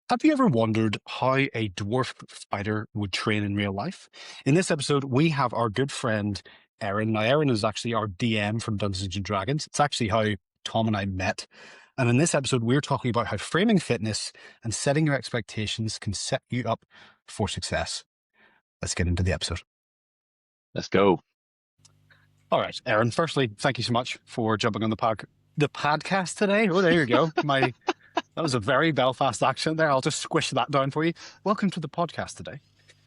Have you ever wondered how a dwarf fighter would train in real life? In this episode, we have our good friend Aaron. Now, Aaron is actually our DM from Dungeons and Dragons. It's actually how Tom and I met. And in this episode, we're talking about how framing fitness and setting your expectations can set you up for success. Let's get into the episode. Let's go. All right, Aaron. Firstly, thank you so much for jumping on the podcast today. Oh, there you go. That was a very Belfast accent there. I'll just squish that down for you. Welcome to the podcast today.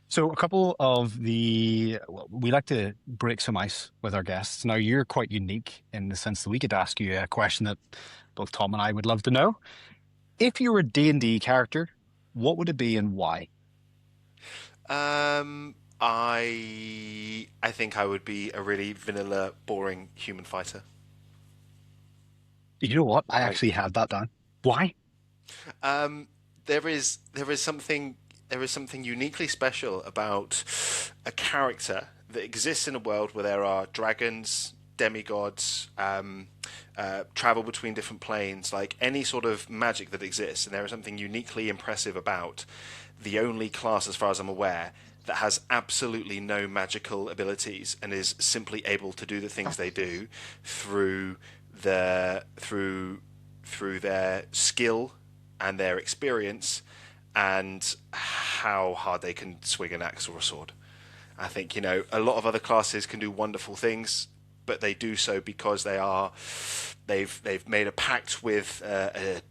So, a couple of we like to break some ice with our guests. Now, you're quite unique in the sense that we could ask you a question that both Tom and I would love to know. If you were a D&D character, what would it be and why? I think I would be a really vanilla, boring human fighter. You know what? I actually had that down. Why? There is something uniquely special about a character that exists in a world where there are dragons, demigods, travel between different planes, like any sort of magic that exists, and there is something uniquely impressive about the only class, as far as I'm aware, that has absolutely no magical abilities and is simply able to do the things they do through their skill and their experience and how hard they can swing an axe or a sword. I think, a lot of other classes can do wonderful things, but they do so because they've made a pact with a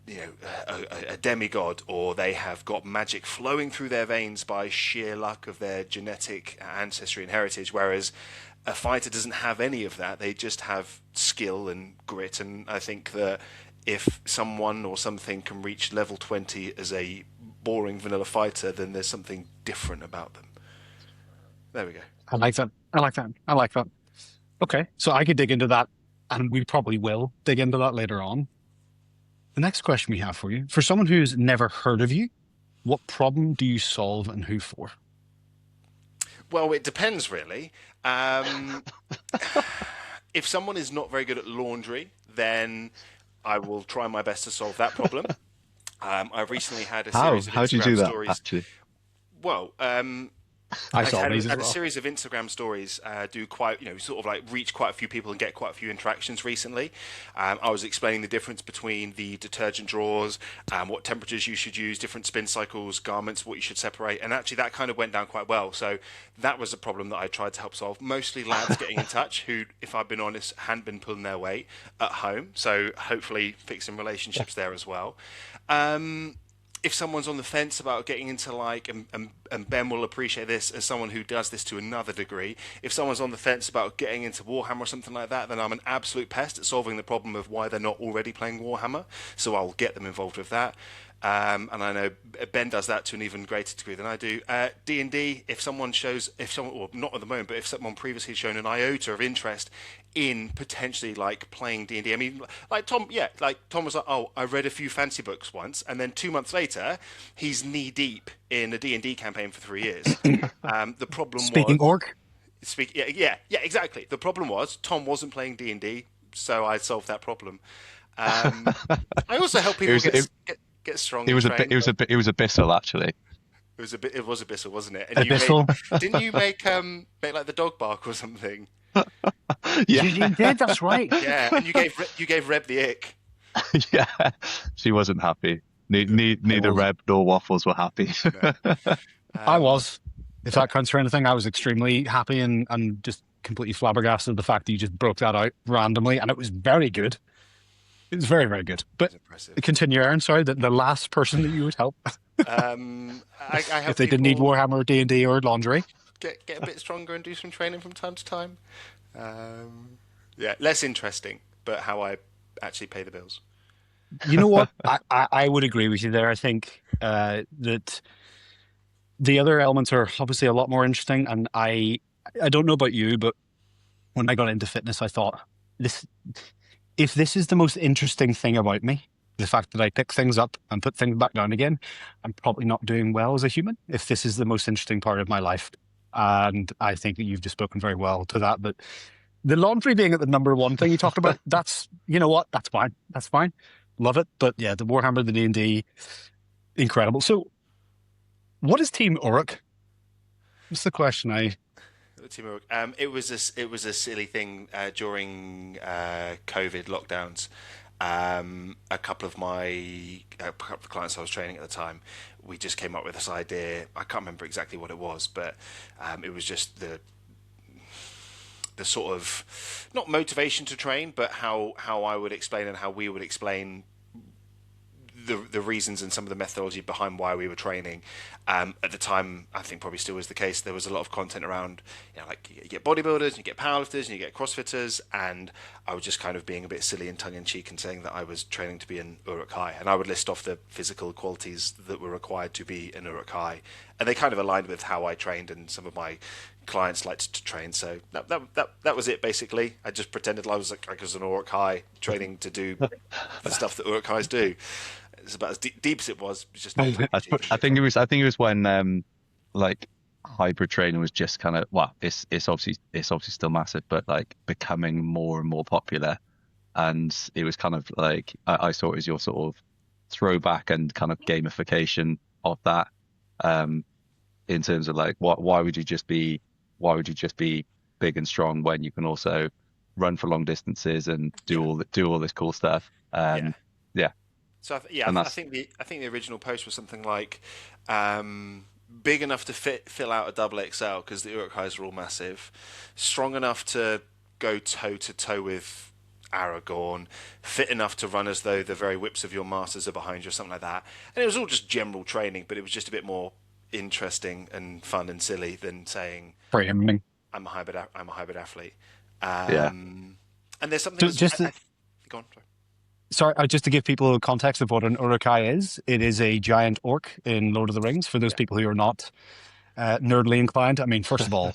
demigod, or they have got magic flowing through their veins by sheer luck of their genetic ancestry and heritage, whereas a fighter doesn't have any of that. They just have skill and grit, and I think that if someone or something can reach level 20 as a boring vanilla fighter, then there's something different about them. There we go. I like that. I like that. I like that. Okay, so I could dig into that, and we probably will dig into that later on. The next question we have for you, for someone who's never heard of you, what problem do you solve and who for? Well, it depends, really. If someone is not very good at laundry, then I will try my best to solve that problem. I've recently had a series of How do you Instagram do that, stories. actually? Well, I I've solve had, these as had a well. series of Instagram stories do quite, sort of like reach quite a few people and get quite a few interactions recently. I was explaining the difference between the detergent drawers, what temperatures you should use, different spin cycles, garments, what you should separate, and actually that kind of went down quite well. So that was a problem that I tried to help solve. Mostly lads getting in touch who, if I've been honest, hadn't been pulling their weight at home. So hopefully fixing relationships there as well. If someone's on the fence about getting into and Ben will appreciate this as someone who does this to another degree, if someone's on the fence about getting into Warhammer or something like that, then I'm an absolute pest at solving the problem of why they're not already playing Warhammer, so I'll get them involved with that. And I know Ben does that to an even greater degree than I do. D&D, if someone, or not at the moment, but if someone previously shown an iota of interest in potentially like playing D&D, I mean, like Tom was like, oh, I read a few fancy books once, and then 2 months later, he's knee deep in a D&D campaign for 3 years. The problem Speaking was, orc? yeah, exactly. The problem was Tom wasn't playing D&D, so I solved that problem. I also help people get strong. It was a bit. trained. It was a bissel, actually. It was Abyssal, wasn't it? And Abyssal? didn't you make like the dog bark or something? You Yeah, did, that's right. Yeah, and you gave Reb the ick. yeah. She wasn't happy. Neither wasn't. Reb nor Waffles were happy. No. I was. If that counts for anything, I was extremely happy and just completely flabbergasted at the fact that you just broke that out randomly, and it was very good. It was very, very good. But It's impressive. continue, Aaron. Sorry, the last person that you would help I help if they didn't need people Warhammer, D&D, or laundry. get a bit stronger and do some training from time to time. Yeah, less interesting, but how I actually pay the bills. You know what? I would agree with you there. I think that the other elements are obviously a lot more interesting. And I don't know about you, but when I got into fitness, I thought, if this is the most interesting thing about me, the fact that I pick things up and put things back down again, I'm probably not doing well as a human, if this is the most interesting part of my life. And I think that you've just spoken very well to that. But the laundry being at the number one thing you talked about, you know what? That's fine. That's fine. Love it. But yeah, the Warhammer, the D&D, incredible. So, what is Team Uruk? What's the question? Team Uruk. It was a silly thing during COVID lockdowns. A couple of clients I was training at the time, we just came up with this idea. I can't remember exactly what it was, but it was just the sort of not motivation to train, but how I would explain and how we would explain the reasons and some of the methodology behind why we were training. At the time, I think probably still is the case. There was a lot of content around, like you get bodybuilders, you get powerlifters, and you get CrossFitters, and I was just kind of being a bit silly and tongue in cheek and saying that I was training to be an Uruk Hai, and I would list off the physical qualities that were required to be an Uruk Hai, and they kind of aligned with how I trained and some of my clients liked to train. So that was it basically. I just pretended I was like I was an Uruk Hai training to do the stuff that Uruk Hais do. It's about as deep as it was. It's just not. I think it was when like hybrid training was just kind of, well, it's obviously still massive, but like becoming more and more popular, and it was kind of like I saw it as your sort of throwback and kind of gamification of that, in terms of like why would you just be big and strong when you can also run for long distances and do all this cool stuff. Yeah. So I think the original post was something like big enough to fill out a double XL because the Uruk-hais are all massive, strong enough to go toe to toe with Aragorn, fit enough to run as though the very whips of your masters are behind you or something like that. And it was all just general training, but it was just a bit more interesting and fun and silly than saying Framing. I'm a hybrid athlete. Yeah. And there's something go on, sorry. Sorry, just to give people context of what an Uruk-hai is, it is a giant orc in Lord of the Rings, for those people who are not nerdly inclined. I mean, first of all,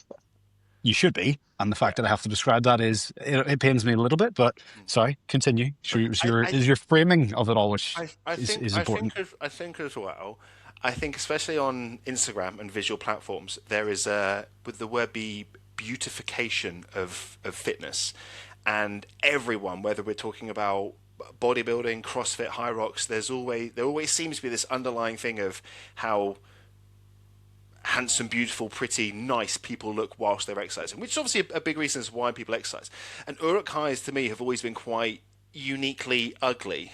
you should be, and the fact that I have to describe that it pains me a little bit, but sorry, continue. It was your framing of it all, which is important. I think as well, I think especially on Instagram and visual platforms, there is with the word beautification of fitness, and everyone, whether we're talking about bodybuilding, CrossFit, high rocks, there always seems to be this underlying thing of how handsome, beautiful, pretty, nice people look whilst they're exercising, which is obviously a big reason as why people exercise. And Uruk-hais to me have always been quite uniquely ugly.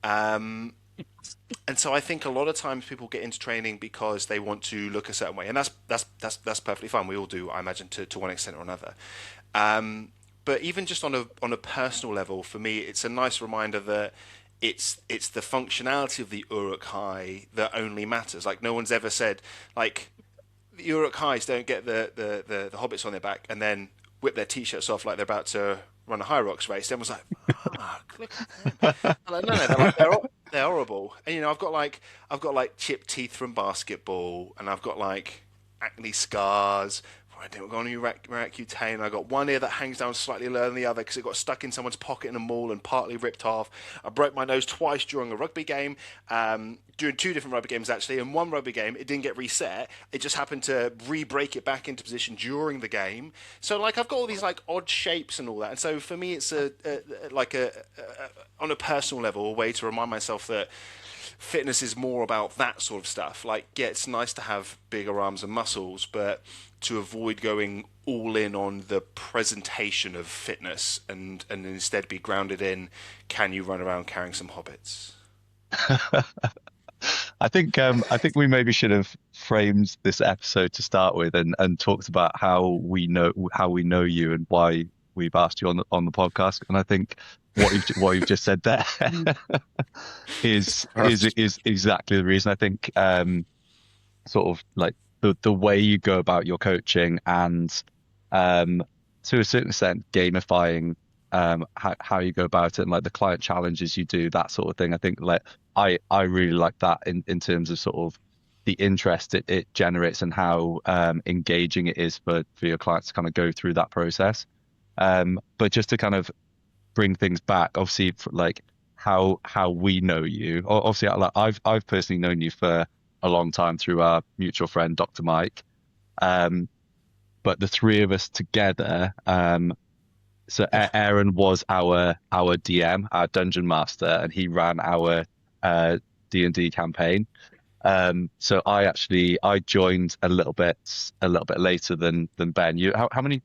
And so I think a lot of times people get into training because they want to look a certain way, and that's perfectly fine. We all do, I imagine, to one extent or another. But even just on a personal level, for me, it's a nice reminder that it's the functionality of the Uruk-hai that only matters. Like no one's ever said, like the Uruk-hais don't get the hobbits on their back and then whip their t-shirts off like they're about to run a high rocks race. Everyone's like, look at them. Like, no, they're horrible. And I've got like chipped teeth from basketball, and I've got like acne scars. I didn't go on Roaccutane. I got one ear that hangs down slightly lower than the other because it got stuck in someone's pocket in a mall and partly ripped off. I broke my nose twice during a rugby game, during two different rugby games actually. In one rugby game, it didn't get reset. It just happened to re-break it back into position during the game. So like I've got all these like odd shapes and all that. And so for me, it's on a personal level, a way to remind myself that fitness is more about that sort of stuff. Like, yeah, it's nice to have bigger arms and muscles, but to avoid going all in on the presentation of fitness and instead be grounded in, can you run around carrying some hobbits? I think we maybe should have framed this episode to start with and talked about how we know you and why we've asked you on the podcast. And I think what you've just said there is exactly the reason. I think sort of like the way you go about your coaching and to a certain extent gamifying how you go about it and like the client challenges you do, that sort of thing. I think like I really like that in terms of sort of the interest it generates and how engaging it is for your clients to kind of go through that process. But just to kind of bring things back, obviously, for like how we know you. Obviously, I've personally known you for a long time through our mutual friend Dr. Mike. But the three of us together, so Aaron was our DM, our dungeon master, and he ran our D&D campaign. So I joined a little bit later than Ben. How many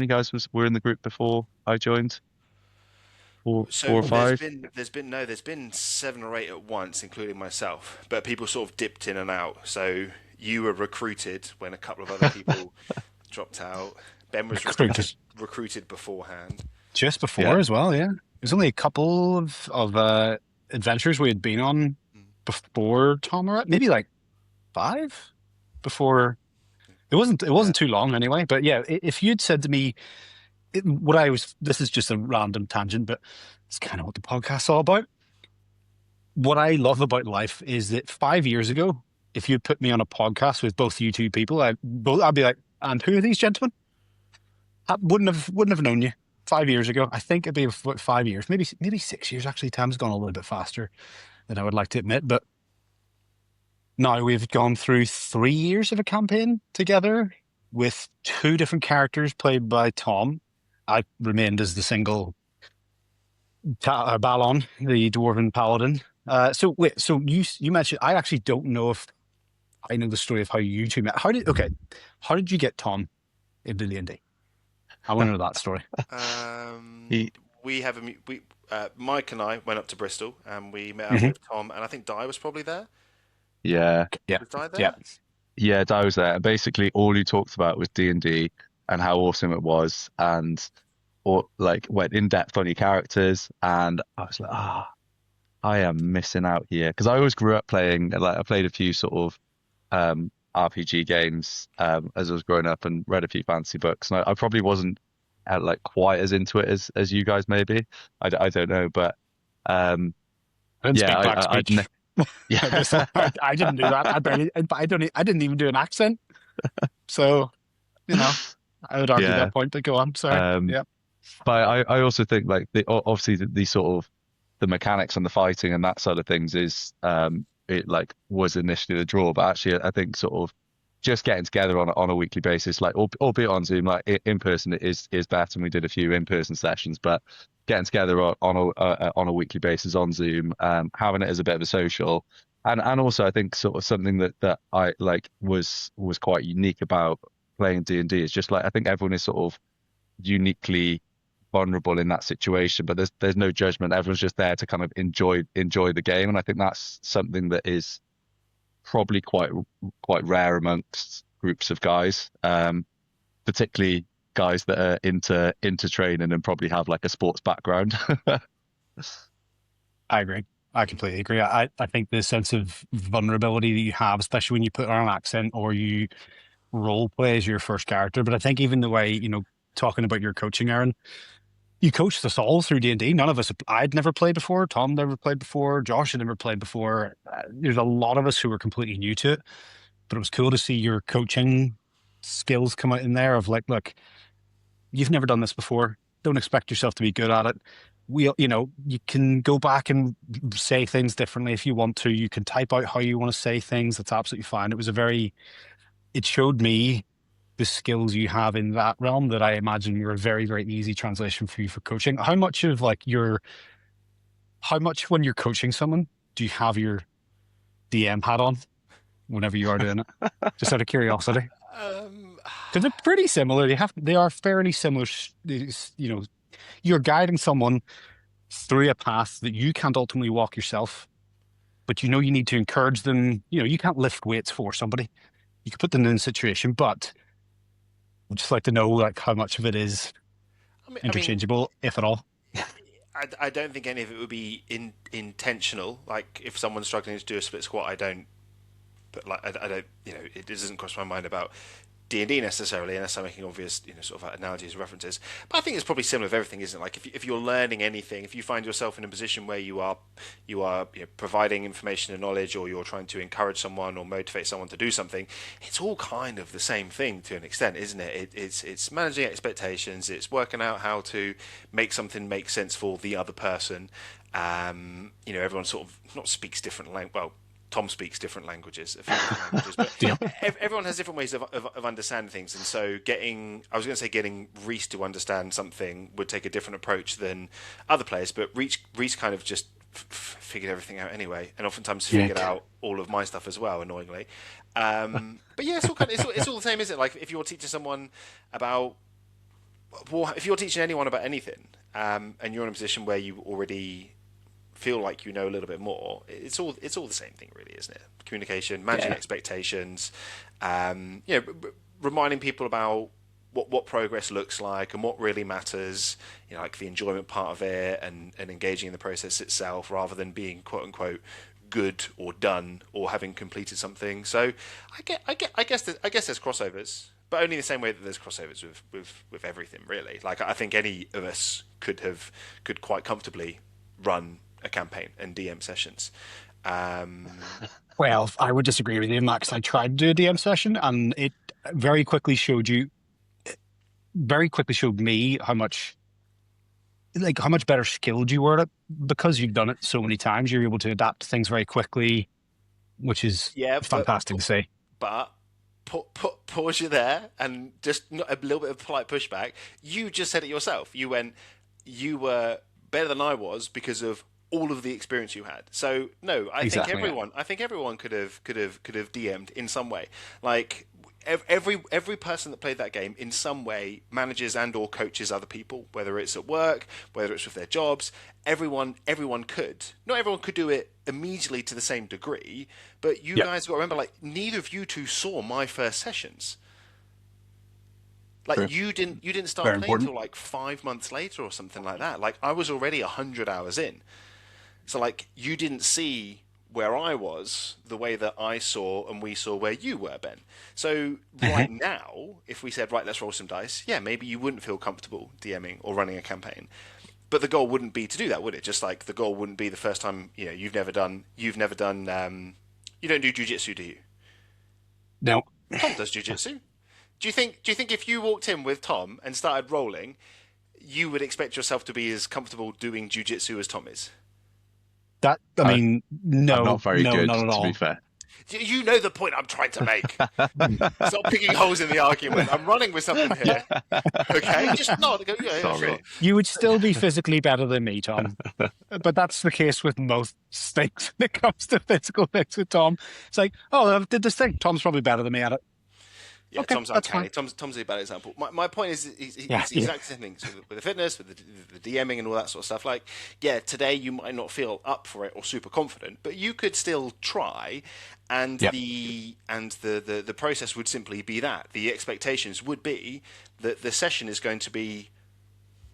guys were in the group before I joined? Four So or five? there's been 7 or 8 at once, including myself. But people sort of dipped in and out. So you were recruited when a couple of other people dropped out. Ben was Recruited recruited beforehand. just before Yeah. as well. Yeah, there's only a couple of adventures we had been on before Tom arrived. Maybe like 5 before. It wasn't too long anyway. But yeah, if you'd said to me what I was, this is just a random tangent, but it's kind of what the podcast's all about. What I love about life is that 5 years ago, if you put me on a podcast with both you two people, I'd be like, and who are these gentlemen? I wouldn't have known you 5 years ago. I think it'd be about 5 years, maybe 6 years. Actually, time's gone a little bit faster than I would like to admit. But now we've gone through 3 years of a campaign together with 2 different characters played by Tom. I remained as the single Balon, the Dwarven Paladin. So wait, so you mentioned, I actually don't know if I know the story of how you two met. How did you get Tom into D&D? I want to know that story. He, We have a we Mike and I went up to Bristol and we met up Hmm. with Tom, and I think Di was probably there. yeah, Yeah, Was Di yeah. there? yeah. Di was there, and basically all he talked about was D&D and how awesome it was, and or like went in depth on your characters, and I was like, I am missing out here because I always grew up playing. Like I played a few sort of RPG games as I was growing up and read a few fantasy books, and I probably wasn't like quite as into it as you guys maybe. I don't know, but um, I didn't yeah, speak back I'd speech. yeah. I didn't do that. I didn't even do an accent. So, you know, I would argue Yeah. that point, but go on. Sorry. Um, Yeah, but I also think like obviously the sort of the mechanics and the fighting and that side of things is it like was initially the draw, but actually I think sort of just getting together on a weekly basis, like albeit on Zoom, like in person is better, and we did a few in person sessions, but getting together on a weekly basis on Zoom, having it as a bit of a social, and also I think sort of something that I like was quite unique about playing D&D is just like I think everyone is sort of uniquely vulnerable in that situation, but there's no judgment. Everyone's just there to kind of enjoy the game, and I think that's something that is probably quite rare amongst groups of guys, particularly guys that are into training and probably have like a sports background. I agree. I completely agree. I think the sense of vulnerability that you have, especially when you put on an accent or you role play as your first character. But I think even the way, talking about your coaching, Aaron, you coached us all through D&D. None of us, I'd never played before. Tom never played before. Josh had never played before. There's a lot of us who were completely new to it, but it was cool to see your coaching skills come out in there of like, look, you've never done this before. Don't expect yourself to be good at it. You can go back and say things differently if you want to. You can type out how you want to say things. That's absolutely fine. It showed me the skills you have in that realm that I imagine you're a very, very easy translation for you for coaching. How much when you're coaching someone, do you have your DM hat on whenever you are doing it? Just out of curiosity. Um, Because they're pretty similar. They are fairly similar. You're guiding someone through a path that you can't ultimately walk yourself, but you need to encourage them. You can't lift weights for somebody. You can put them in a situation, but I'd just like to know like how much of it is I mean, interchangeable, if at all. I don't think any of it would be intentional. Like if someone's struggling to do a split squat, I don't. But like I don't, it doesn't cross my mind about D&D necessarily, unless I'm making obvious, sort of analogies, references. But I think it's probably similar with everything, isn't it? Like if you're learning anything, if you find yourself in a position where you are providing information and knowledge, or you're trying to encourage someone or motivate someone to do something, it's all kind of the same thing to an extent, isn't it? It's managing expectations. It's working out how to make something make sense for the other person. Everyone sort of not speaks different language. Well, Tom speaks different languages, a few different languages, but Yeah. everyone has different ways of understanding things. And so getting Reese to understand something would take a different approach than other players, but Reese kind of just figured everything out anyway, and oftentimes Yeah. figured out all of my stuff as well, annoyingly. But yeah, it's all it's all the same, isn't it? Like if you're teaching someone about, well, if you're teaching anyone about anything, and you're in a position where you already feel like you know a little bit more, it's all the same thing, really, isn't it? Communication, managing expectations, reminding people about what progress looks like and what really matters, like the enjoyment part of it, and engaging in the process itself rather than being quote unquote good or done or having completed something. So I guess there's crossovers, but only the same way that there's crossovers with everything, really. Like I think any of us could quite comfortably run a campaign and DM sessions. Well, I would disagree with you, Max. I tried to do a DM session, and it very quickly showed me how much better skilled you were at it, because you've done it so many times. You're able to adapt to things very quickly, which is fantastic to see. But pause you there, and just a little bit of polite pushback. You just said it yourself. You went, you were better than I was because of all of the experience you had. So no, I think everyone could have DM'd in some way. Like every person that played that game in some way manages and or coaches other people, whether it's at work, whether it's with their jobs. Everyone could. Not everyone could do it immediately to the same degree, but you guys got to remember, like, neither of you two saw my first sessions. Like True. you didn't start Very playing important. until like 5 months later or something like that. Like I was already 100 hours in. So like you didn't see where I was the way that I saw and we saw where you were, Ben. So right now, if we said, right, let's roll some dice, yeah, maybe you wouldn't feel comfortable DMing or running a campaign. But the goal wouldn't be to do that, would it? Just like the goal wouldn't be the first time, you've never done you don't do jiu-jitsu, do you? No. Tom does jiu-jitsu. Do you think if you walked in with Tom and started rolling, you would expect yourself to be as comfortable doing jiu-jitsu as Tom is? No, I'm not very good, not at all. to be fair. You know the point I'm trying to make. Stop picking holes in the argument. I'm running with something here. Okay, just nod. Go, Sorry. You would still be physically better than me, Tom. But that's the case with most things when it comes to physical things with Tom. It's like, I did this thing. Tom's probably better than me at it. Yeah, okay, Tom's uncanny. Tom's a bad example. My point is, it's the exact same thing. So with the fitness, with the DMing and all that sort of stuff. Like, today you might not feel up for it or super confident, but you could still try. And the process would simply be that the expectations would be that the session is going to be,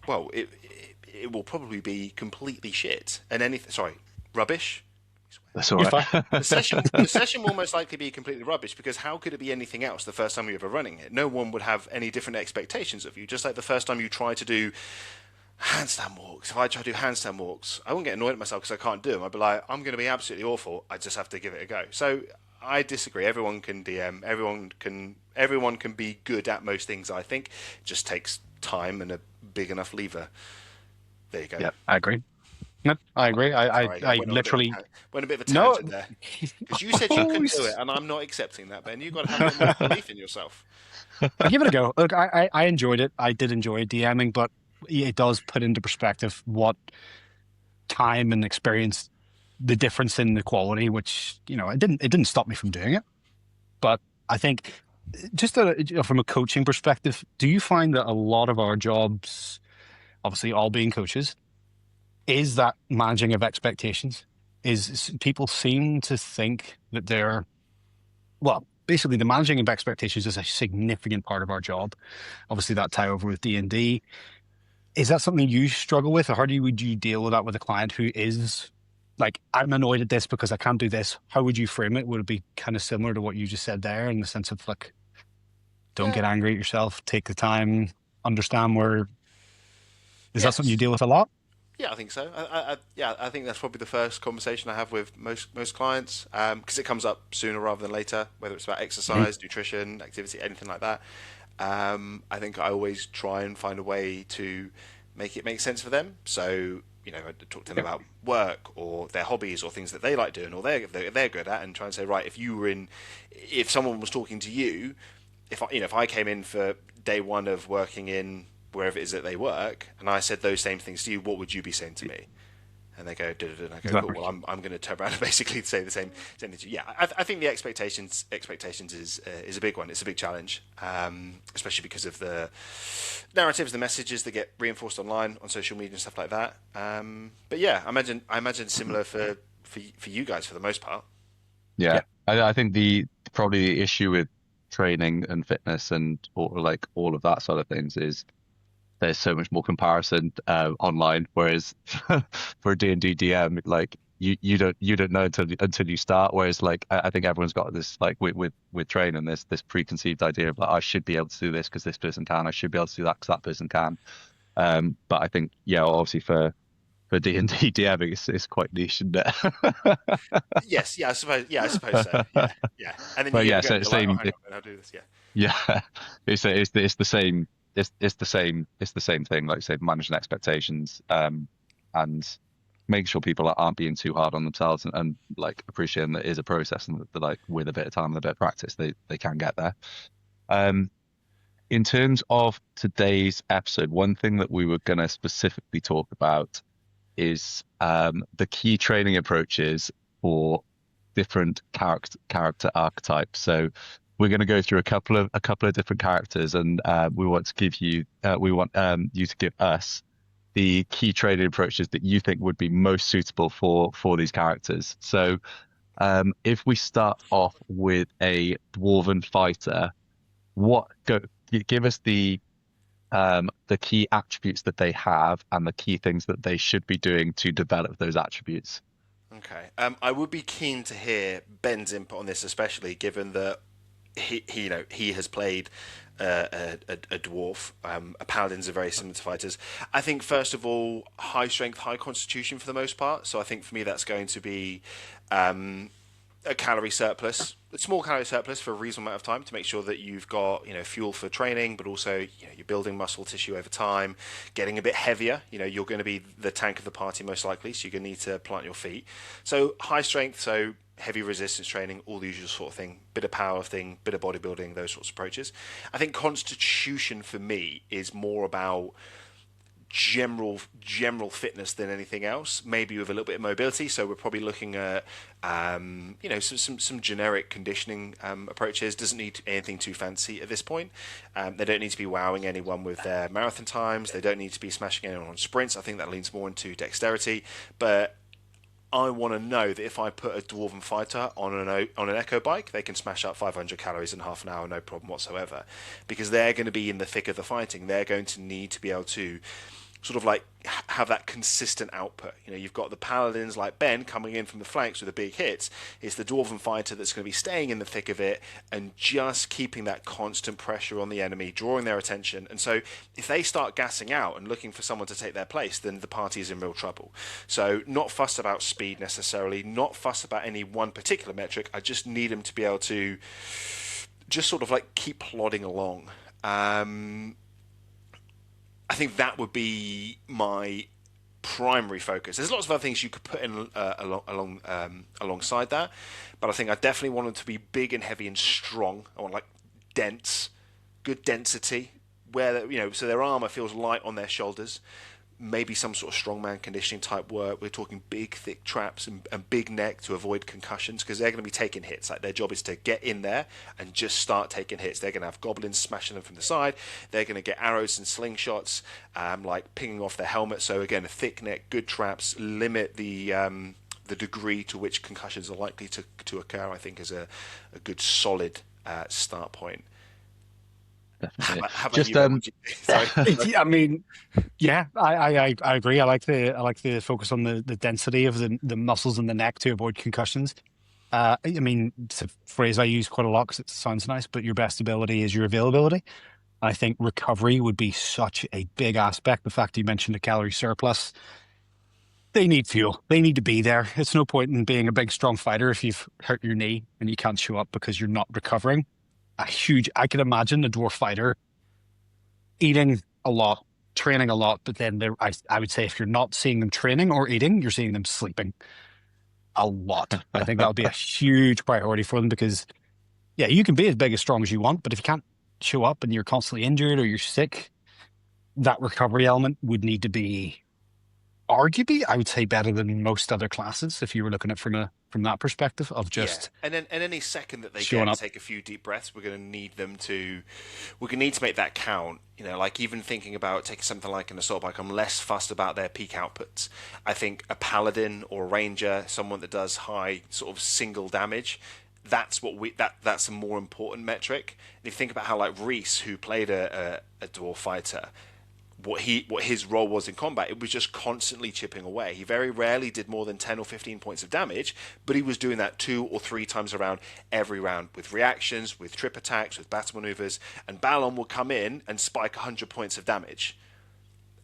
well, it will probably be completely shit and rubbish. That's all right. The session will most likely be completely rubbish, because how could it be anything else the first time you're ever running it? No one would have any different expectations of you. Just like the first time you try to do handstand walks. If I try to do handstand walks, I wouldn't get annoyed at myself because I can't do them. I'd be like, I'm going to be absolutely awful. I just have to give it a go. So I disagree. Everyone can DM. Everyone can be good at most things. I think it just takes time and a big enough lever. There you go. Yeah, I agree. No, I agree. I literally went a bit of a tangent there, because you said you couldn't do it, and I'm not accepting that, Ben. You've got to have more belief in yourself. I give it a go. Look, I enjoyed it. I did enjoy DMing, but it does put into perspective what time and experience, the difference in the quality, which it didn't stop me from doing it. But I think just from a coaching perspective, do you find that a lot of our jobs, obviously all being coaches, is that managing of expectations? Is people seem to think that basically the managing of expectations is a significant part of our job. Obviously that tie over with D&D. Is that something you struggle with, or would you deal with that with a client who is like, I'm annoyed at this because I can't do this? How would you frame it? Would it be kind of similar to what you just said there, in the sense of like, don't get angry at yourself, take the time, understand where... Is that something you deal with a lot? Yeah, I think so. I think that's probably the first conversation I have with most clients, because it comes up sooner rather than later, whether it's about exercise, nutrition, activity, anything like that. I think I always try and find a way to make it make sense for them. So, I talk to them about work or their hobbies or things that they like doing or they're good at, and try and say, right, if someone was talking to you, if I came in for day one of working in wherever it is that they work, and I said those same things to you, what would you be saying to me? and they go, duh, duh, duh, and I go, cool. Exactly. Well, I'm going to turn around and basically say the same thing to you. Yeah, I think the expectations is a big one. It's a big challenge, especially because of the narratives, the messages that get reinforced online on social media and stuff like that. But yeah, I imagine similar for you guys for the most part. Yeah, Yeah. I think the probably the issue with training and fitness and like all of that sort of things is there's so much more comparison online, whereas for D&D DM, like you don't know until you start. Whereas like I think everyone's got this like with training, this preconceived idea of like I should be able to do this because this person can, I should be able to do that because that person can. But I think yeah, obviously for D&D DMing, it's quite niche, isn't it? Yes, yeah, I suppose. Yeah, I suppose so. Yeah, yeah. And then you But get yeah, going, so you're like, oh, same. hang on, I'll do this. Yeah. Yeah, it's the same. It's the same thing. Like say, managing expectations, and making sure people aren't being too hard on themselves, and like appreciating that it is a process, and that like with a bit of time and a bit of practice, they can get there. Um, in terms of today's episode, one thing that we were going to specifically talk about is the key training approaches for different character archetypes. So we're going to go through a couple of different characters, and we want to give you we want you to give us the key training approaches that you think would be most suitable for these characters. So if we start off with a dwarven fighter, give us the key attributes that they have and the key things that they should be doing to develop those attributes. Okay. I would be keen to hear Ben's input on this, especially given that he has played a dwarf. Paladins are very similar to fighters. I think first of all, high strength, high constitution for the most part. So I think for me that's going to be a calorie surplus, a small calorie surplus for a reasonable amount of time to make sure that you've got fuel for training, but also you're building muscle tissue over time, getting a bit heavier. You're going to be the tank of the party most likely, so you're going to need to plant your feet. So high strength, so heavy resistance training, all the usual sort of thing, bit of power thing, bit of bodybuilding, those sorts of approaches. I think constitution for me is more about general fitness than anything else, maybe with a little bit of mobility. So we're probably looking at some generic conditioning approaches. Doesn't need anything too fancy at this point. They don't need to be wowing anyone with their marathon times. They don't need to be smashing anyone on sprints. I think that leans more into dexterity, but I want to know that if I put a dwarven fighter on an echo bike, they can smash up 500 calories in half an hour, no problem whatsoever, because they're going to be in the thick of the fighting. They're going to need to be able to sort of like have that consistent output. You've got the paladins like Ben coming in from the flanks with the big hits. It's the dwarven fighter that's going to be staying in the thick of it and just keeping that constant pressure on the enemy, drawing their attention. And so if they start gassing out and looking for someone to take their place, then the party is in real trouble. So not fussed about speed necessarily, not fussed about any one particular metric. I just need them to be able to just sort of like keep plodding along. I think that would be my primary focus. There's lots of other things you could put in alongside that, but I think I definitely want them to be big and heavy and strong. I want like dense, good density, where so their armor feels light on their shoulders. Maybe some sort of strongman conditioning type work. We're talking big, thick traps and big neck to avoid concussions, because they're going to be taking hits. Like their job is to get in there and just start taking hits. They're going to have goblins smashing them from the side. They're going to get arrows and slingshots, like pinging off their helmet. So again, a thick neck, good traps, limit the degree to which concussions are likely to occur. I think is a good solid start point. Definitely. How about Just you, Ben? Would you- Sorry. I mean, yeah, I agree. I like the focus on the density of the muscles in the neck to avoid concussions. I mean, it's a phrase I use quite a lot because it sounds nice, but your best ability is your availability. I think recovery would be such a big aspect. The fact you mentioned a calorie surplus, they need fuel. They need to be there. It's no point in being a big, strong fighter if you've hurt your knee and you can't show up because you're not recovering. I could imagine a dwarf fighter eating a lot, training a lot, but then I would say if you're not seeing them training or eating, you're seeing them sleeping a lot. I think that would be a huge priority for them because, yeah, you can be as big as strong as you want, but if you can't show up and you're constantly injured or you're sick, that recovery element would need to be arguably, I would say better than most other classes if you were looking at from that perspective of Yeah, just and then and any second that they showing get to up. take a few deep breaths, we're going to need to make that count. You know, like even thinking about taking something like an assault bike, I'm less fussed about their peak outputs. I think a paladin or a ranger, someone that does high sort of single damage, that's a more important metric. And if you think about how like Reese, who played a dwarf fighter, what his role was in combat, it was just constantly chipping away. He very rarely did more than 10 or 15 points of damage, but he was doing that 2 or 3 times around every round with reactions, with trip attacks, with battle maneuvers, and Balon will come in and spike 100 points of damage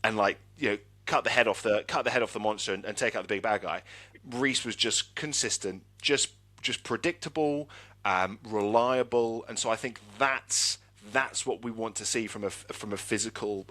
and like, you know, cut the head off the monster and take out the big bad guy. Reese was just consistent, just predictable, reliable, and so I think that's what we want to see from a physical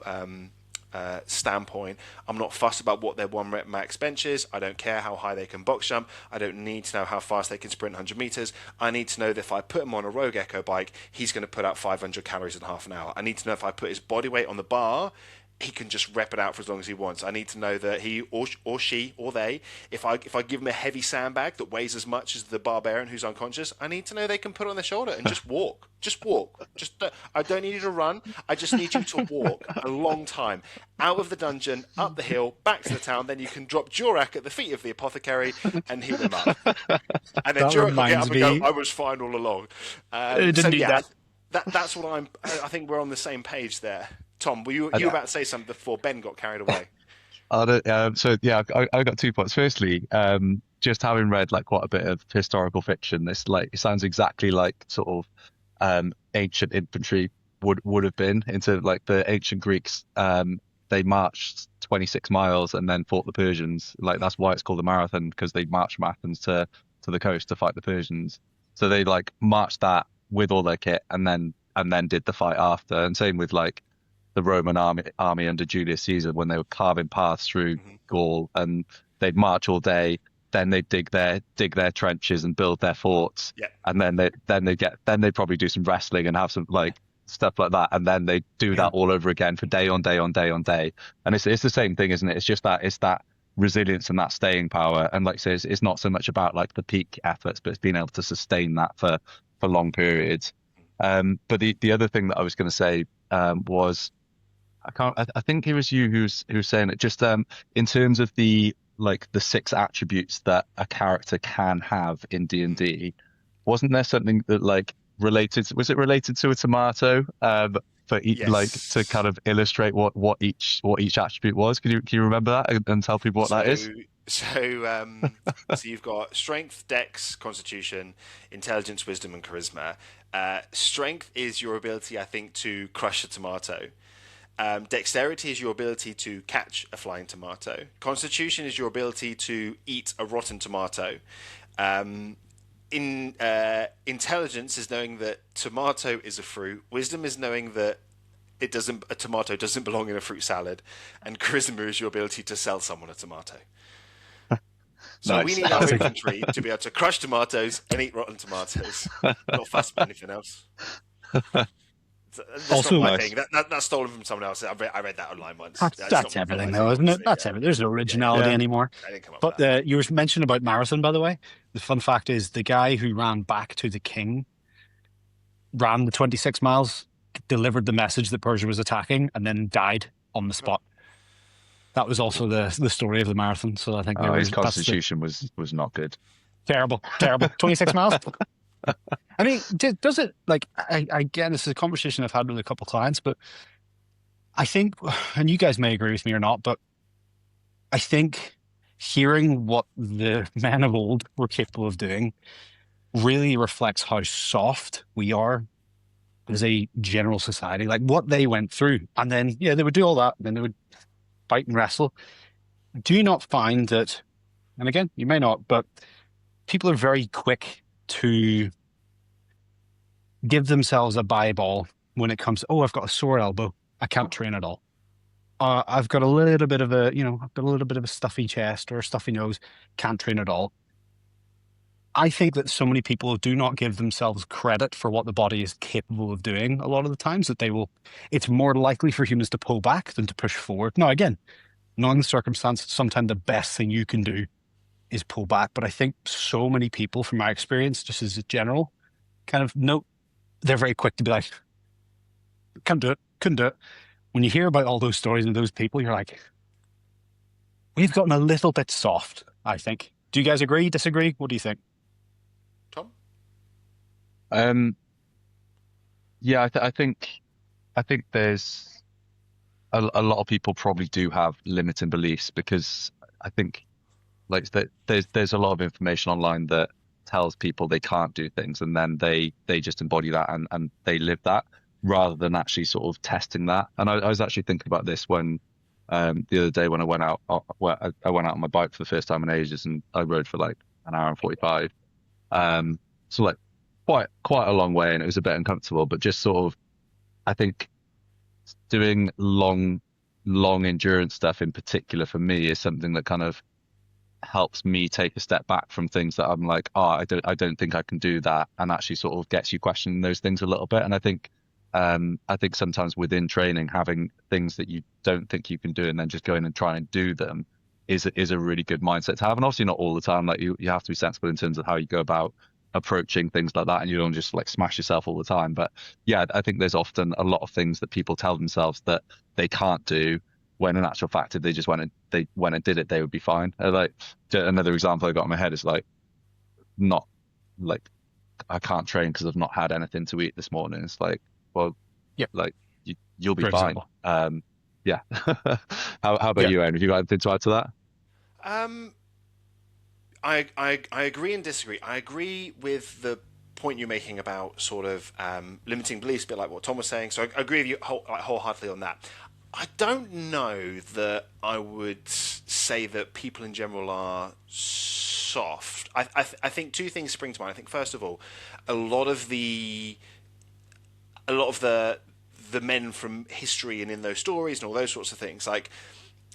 standpoint. I'm not fussed about what their 1 rep max bench is. I don't care how high they can box jump. I don't need to know how fast they can sprint 100 meters. I need to know that if I put him on a Rogue Echo bike, he's going to put out 500 calories in half an hour. I need to know if I put his body weight on the bar, he can just rep it out for as long as he wants. I need to know that he or she or they, if I give them a heavy sandbag that weighs as much as the barbarian who's unconscious, I need to know they can put it on their shoulder and just walk. Just walk. I don't need you to run. I just need you to walk a long time out of the dungeon, up the hill, back to the town. Then you can drop Jurak at the feet of the apothecary and heal him up. And then That Jurak will get reminds up and go, me, "I was fine all along." didn't need that. That's what I think we're on the same page there. Tom, were you I, about to say something before Ben got carried away? so yeah, I got 2 points. Firstly, just having read like quite a bit of historical fiction, this like it sounds exactly like sort of ancient infantry would have been into like the ancient Greeks. They marched 26 miles and then fought the Persians. Like that's why it's called a marathon, because they marched from Athens to the coast to fight the Persians. So they like marched that with all their kit and then did the fight after. And same with like the Roman army under Julius Caesar when they were carving paths through Mm-hmm. Gaul, and they'd march all day. Then they'd dig their trenches and build their forts, Yeah, and then they probably do some wrestling and have some like stuff like that, and then they do Yeah. that all over again for day on day on day on day. And it's the same thing, isn't it? It's just that resilience and that staying power. And like I say, it's not so much about like the peak efforts, but it's being able to sustain that for long periods. But the other thing that I was going to say was I think it was you who's saying it, just in terms of the like the 6 attributes that a character can have in D&D. Wasn't there something that like was it related to a tomato, for like to yes. kind of illustrate what each attribute was? Can you remember that and tell people what that is? So so you've got strength, dex, constitution, intelligence, wisdom, and charisma. Strength is your ability, I think, to crush a tomato. Dexterity is your ability to catch a flying tomato. Constitution is your ability to eat a rotten tomato. Intelligence is knowing that tomato is a fruit. Wisdom is knowing that a tomato doesn't belong in a fruit salad, and charisma is your ability to sell someone a tomato. So we Nice. need our That's a infantry to be able to crush tomatoes and eat rotten tomatoes. Not fussed about anything else. That's not also my Nice. thing. That's stolen from someone else. I read that online once. that's It's not everything my though, thing, isn't it? obviously. That's everything. There's no Yeah. originality Yeah. anymore. I didn't come up with But that. you were mentioning about marathon, by the way. The fun fact is the guy who ran back to the king ran the 26 miles, delivered the message that Persia was attacking, and then died on the spot. That was also the story of the marathon. So I think Oh, his that's the constitution was not good. terrible. 26 miles. I mean, does it like again? This is a conversation I've had with a couple of clients, but I think, and you guys may agree with me or not, but I think hearing what the men of old were capable of doing really reflects how soft we are as a general society, like what they went through. And then, yeah, they would do all that, and then they would fight and wrestle. Do you not find that, and again, you may not, but people are very quick to give themselves a ball when it comes to, oh, I've got a sore elbow, I can't train at all. I've got a little bit of I've got a little bit of a stuffy chest or a stuffy nose, can't train at all. I think that so many people do not give themselves credit for what the body is capable of doing a lot of the times, that it's more likely for humans to pull back than to push forward. Now, again, knowing the circumstance, sometimes the best thing you can do is pull back. But I think so many people, from my experience, just as a general, kind of no, they're very quick to be like, can't do it, couldn't do it. When you hear about all those stories and those people, you're like, we've gotten a little bit soft, I think. Do you guys agree, disagree? What do you think? Tom? Um, yeah, I think there's a lot of people probably do have limiting beliefs because I think like that there's a lot of information online that tells people they can't do things and then they just embody that and they live that rather than actually sort of testing that. And I was actually thinking about this when the other day when I went out I went out on my bike for the first time in ages and I rode for like an hour and 45. So like quite a long way and it was a bit uncomfortable, but just sort of I think doing long endurance stuff in particular for me is something that kind of helps me take a step back from things that I'm like, oh, I don't think I can do that, and actually sort of gets you questioning those things a little bit. And I think sometimes within training, having things that you don't think you can do and then just going and trying and do them is a really good mindset to have. And obviously not all the time. Like you have to be sensible in terms of how you go about approaching things like that, and you don't just like smash yourself all the time. But yeah, I think there's often a lot of things that people tell themselves that they can't do when in actual fact if they just went and did it, they would be fine. Like another example I got in my head is like not like I can't train because I've not had anything to eat this morning. It's like, well, Yeah, like you'll be for fine. example. Yeah. How about Yeah. you, Aaron? Have you got anything to add to that? Um, I agree and disagree. I agree with the point you're making about sort of limiting beliefs, a bit like what Tom was saying. So I agree with you wholeheartedly on that. I don't know that I would say that people in general are soft. I think two things spring to mind. I think first of all, a lot of the a lot of the men from history and in those stories and all those sorts of things, like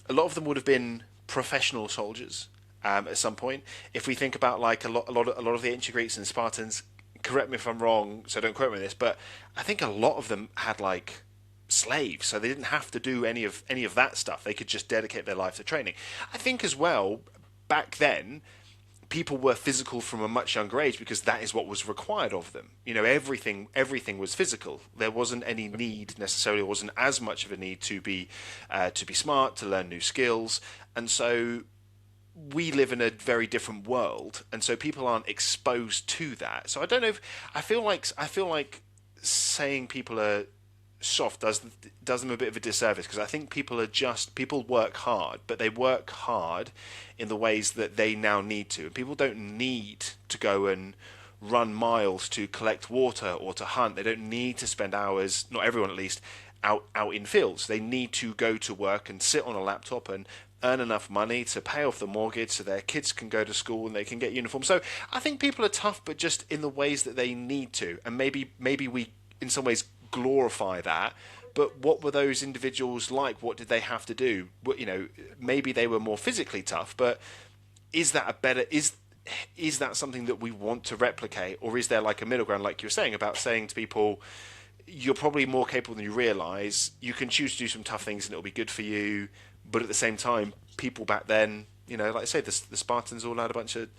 a lot of them would have been professional soldiers at some point. If we think about like a lot of the ancient Greeks and Spartans, correct me if I'm wrong, so don't quote me on this, but I think a lot of them had like slaves, so they didn't have to do any of that stuff. They could just dedicate their life to training. I think as well back then people were physical from a much younger age because that is what was required of them. You know, everything was physical. There wasn't any need necessarily, wasn't as much of a need to be smart, to learn new skills, and so we live in a very different world, and so people aren't exposed to that. So I don't know if I feel like saying people are soft does them a bit of a disservice because I think people work hard, but they work hard in the ways that they now need to. People don't need to go and run miles to collect water or to hunt. They don't need to spend hours, not everyone at least, out in fields. They need to go to work and sit on a laptop and earn enough money to pay off the mortgage so their kids can go to school and they can get uniforms. So I think people are tough, but just in the ways that they need to. And maybe we in some ways glorify that, but what were those individuals like? What did they have to do? You know, maybe they were more physically tough, but is that a better is that something that we want to replicate, or is there like a middle ground, like you were saying about saying to people, you're probably more capable than you realize. You can choose to do some tough things and it'll be good for you, but at the same time, people back then, you know, like I say, the Spartans all had a bunch of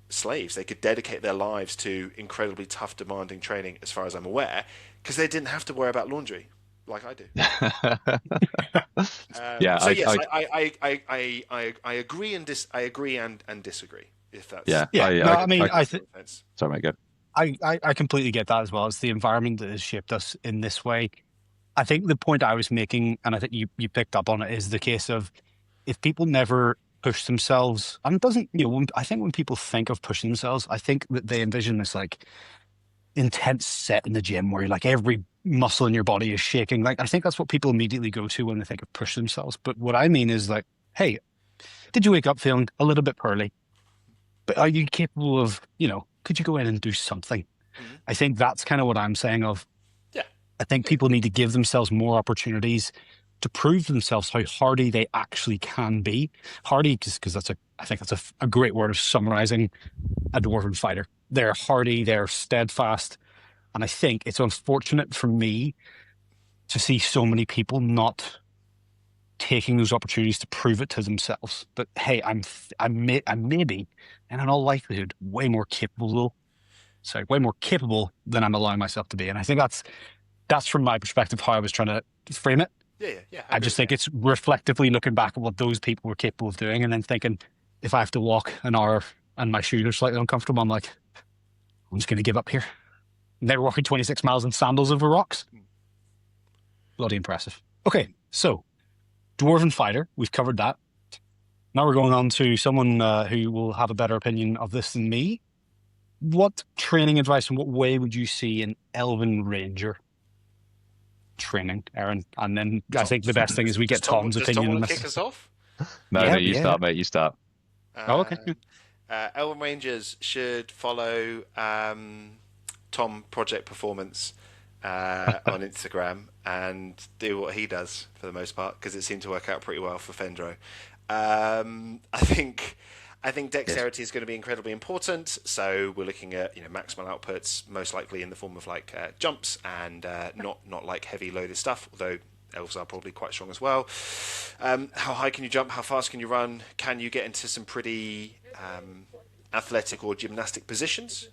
slaves. They could dedicate their lives to incredibly tough, demanding training, as far as I'm aware, because they didn't have to worry about laundry like I do. Yeah, So yes, I agree I agree and disagree. If that's yeah, Yeah. No, I mean, sorry, mate, go. I completely get that as well. It's the environment that has shaped us in this way. I think the point I was making, and I think you picked up on it, is the case of if people never push themselves, and it doesn't, I think when people think of pushing themselves, I think that they envision this like intense set in the gym where like every muscle in your body is shaking. Like, I think that's what people immediately go to when they think of push themselves. But what I mean is like, hey, did you wake up feeling a little bit pearly? But are you capable of, could you go in and do something? Mhm. I think that's kind of what I'm saying of, Yeah. I think people need to give themselves more opportunities to prove to themselves how hardy they actually can be. Hardy, because I think that's a great word of summarizing a Dwarven fighter. They're hardy, they're steadfast. And I think it's unfortunate for me to see so many people not taking those opportunities to prove it to themselves. But hey, I'm maybe, and in all likelihood, way more capable. Sorry, way more capable than I'm allowing myself to be. And I think that's from my perspective how I was trying to frame it. Yeah. I just think it's reflectively looking back at what those people were capable of doing, and then thinking, if I have to walk an hour and my shoes are slightly uncomfortable, I'm like, I'm just going to give up here. And they were walking 26 miles in sandals over rocks. Bloody impressive. Okay, so Dwarven Fighter, we've covered that. Now we're going on to someone who will have a better opinion of this than me. What training advice and what way would you see an Elven Ranger training, Aaron? And then I think the best thing is we get Tom's opinion on Tom this. kick us off? No, you start, mate. You start. Okay. Elven Rangers should follow Tom Project Performance on Instagram and do what he does for the most part, because it seemed to work out pretty well for Fendro. I think dexterity is going to be incredibly important. So we're looking at maximal outputs, most likely in the form of like jumps and not like heavy loaded stuff. Although elves are probably quite strong as well. How high can you jump? How fast can you run? Can you get into some pretty athletic or gymnastic positions?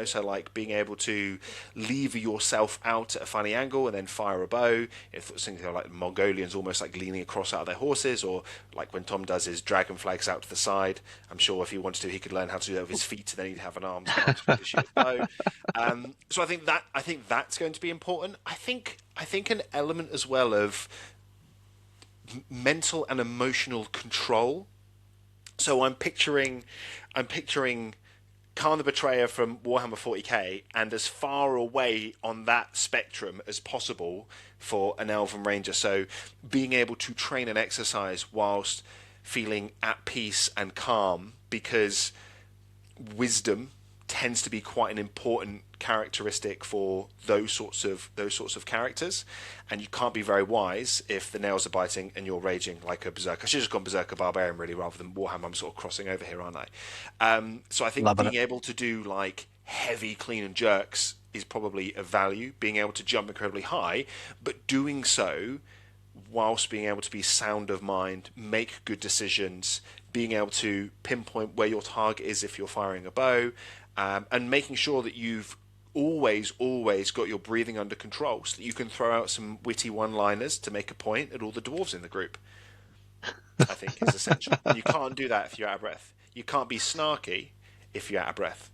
So like being able to lever yourself out at a funny angle and then fire a bow. If things like Mongolians almost like leaning across out of their horses, or like when Tom does his dragon flags out to the side. I'm sure if he wanted to, he could learn how to do that with his feet, and then he'd have an arm to shoot his bow. So I think that's going to be important. I think an element as well of mental and emotional control. So I'm picturing Khan the Betrayer from Warhammer 40k, and as far away on that spectrum as possible for an Elven Ranger. So being able to train and exercise whilst feeling at peace and calm, because wisdom tends to be quite an important characteristic for those sorts of characters, and you can't be very wise if the nails are biting and you're raging like a berserker. I should have just gone berserker barbarian really, rather than Warhammer. I'm sort of crossing over here, aren't I? So I think being able to do like heavy clean and jerks is probably of value. Being able to jump incredibly high, but doing so whilst being able to be sound of mind, make good decisions, being able to pinpoint where your target is if you're firing a bow, and making sure that you've always got your breathing under control, so that you can throw out some witty one-liners to make a point at all the dwarves in the group. I think is essential. And you can't do that if you're out of breath. You can't be snarky if you're out of breath.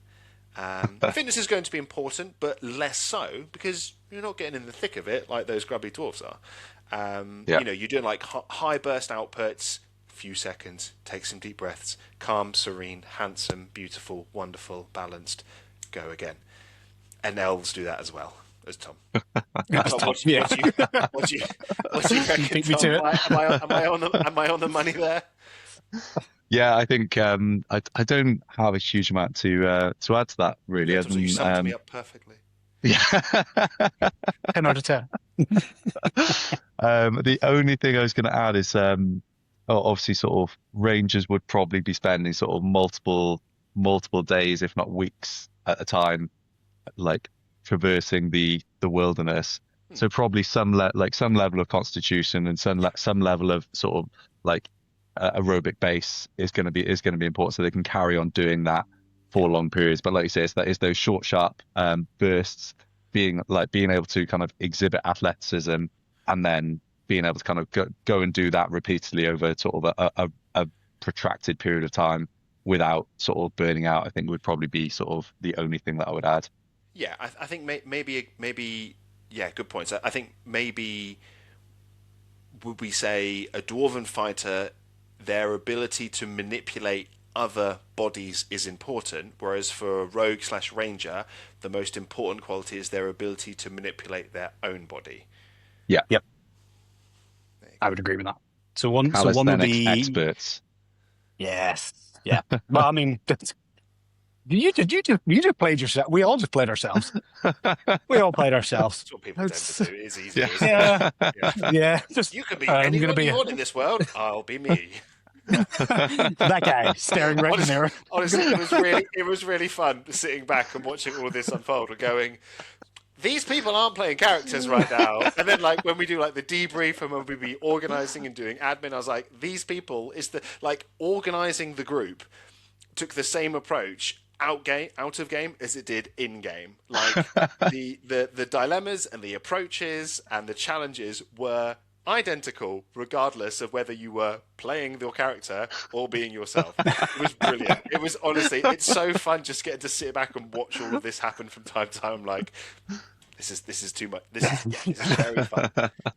Fitness is going to be important, but less so, because you're not getting in the thick of it like those grubby dwarves are. You're doing like high burst outputs, few seconds, take some deep breaths, calm, serene, handsome, beautiful, wonderful, balanced, go again. And elves do that as well as Tom. What do you reckon, Beat me to it. Am I on the money there? Yeah, I think I don't have a huge amount to add to that really. You summed me up perfectly. Yeah. 10 out of 10. The only thing I was going to add is obviously sort of rangers would probably be spending sort of multiple days, if not weeks at a time, like traversing the wilderness. So probably some level of constitution and some level of sort of like aerobic base is going to be important, so they can carry on doing that for long periods. But like you say, it's those short, sharp bursts, being able to kind of exhibit athleticism, and then being able to kind of go and do that repeatedly over sort of a protracted period of time without sort of burning out, I think would probably be sort of the only thing that I would add. Yeah, I think maybe yeah, good points. I think maybe would we say a Dwarven Fighter, their ability to manipulate other bodies is important, whereas for a Rogue/Ranger, the most important quality is their ability to manipulate their own body. Yeah. Yep. I would agree with that. So one would be experts. Yes. Yeah. Well, I mean, you just played yourself. We all just played ourselves. We all played ourselves. That's what people tend to do. It is easy. Yeah. Yeah. Just you can be anyone you want in this world. I'll be me. That guy staring right in the mirror. Honestly, it was really fun sitting back and watching all of this unfold and going, these people aren't playing characters right now. And then like when we do like the debrief and when we be organizing and doing admin, I was like, these people is the like organizing the group took the same approach out of game as it did in game. Like the dilemmas and the approaches and the challenges were identical regardless of whether you were playing your character or being yourself. It was brilliant. It was honestly, it's so fun just getting to sit back and watch all of this happen from time to time. Like this is too much. This is very fun,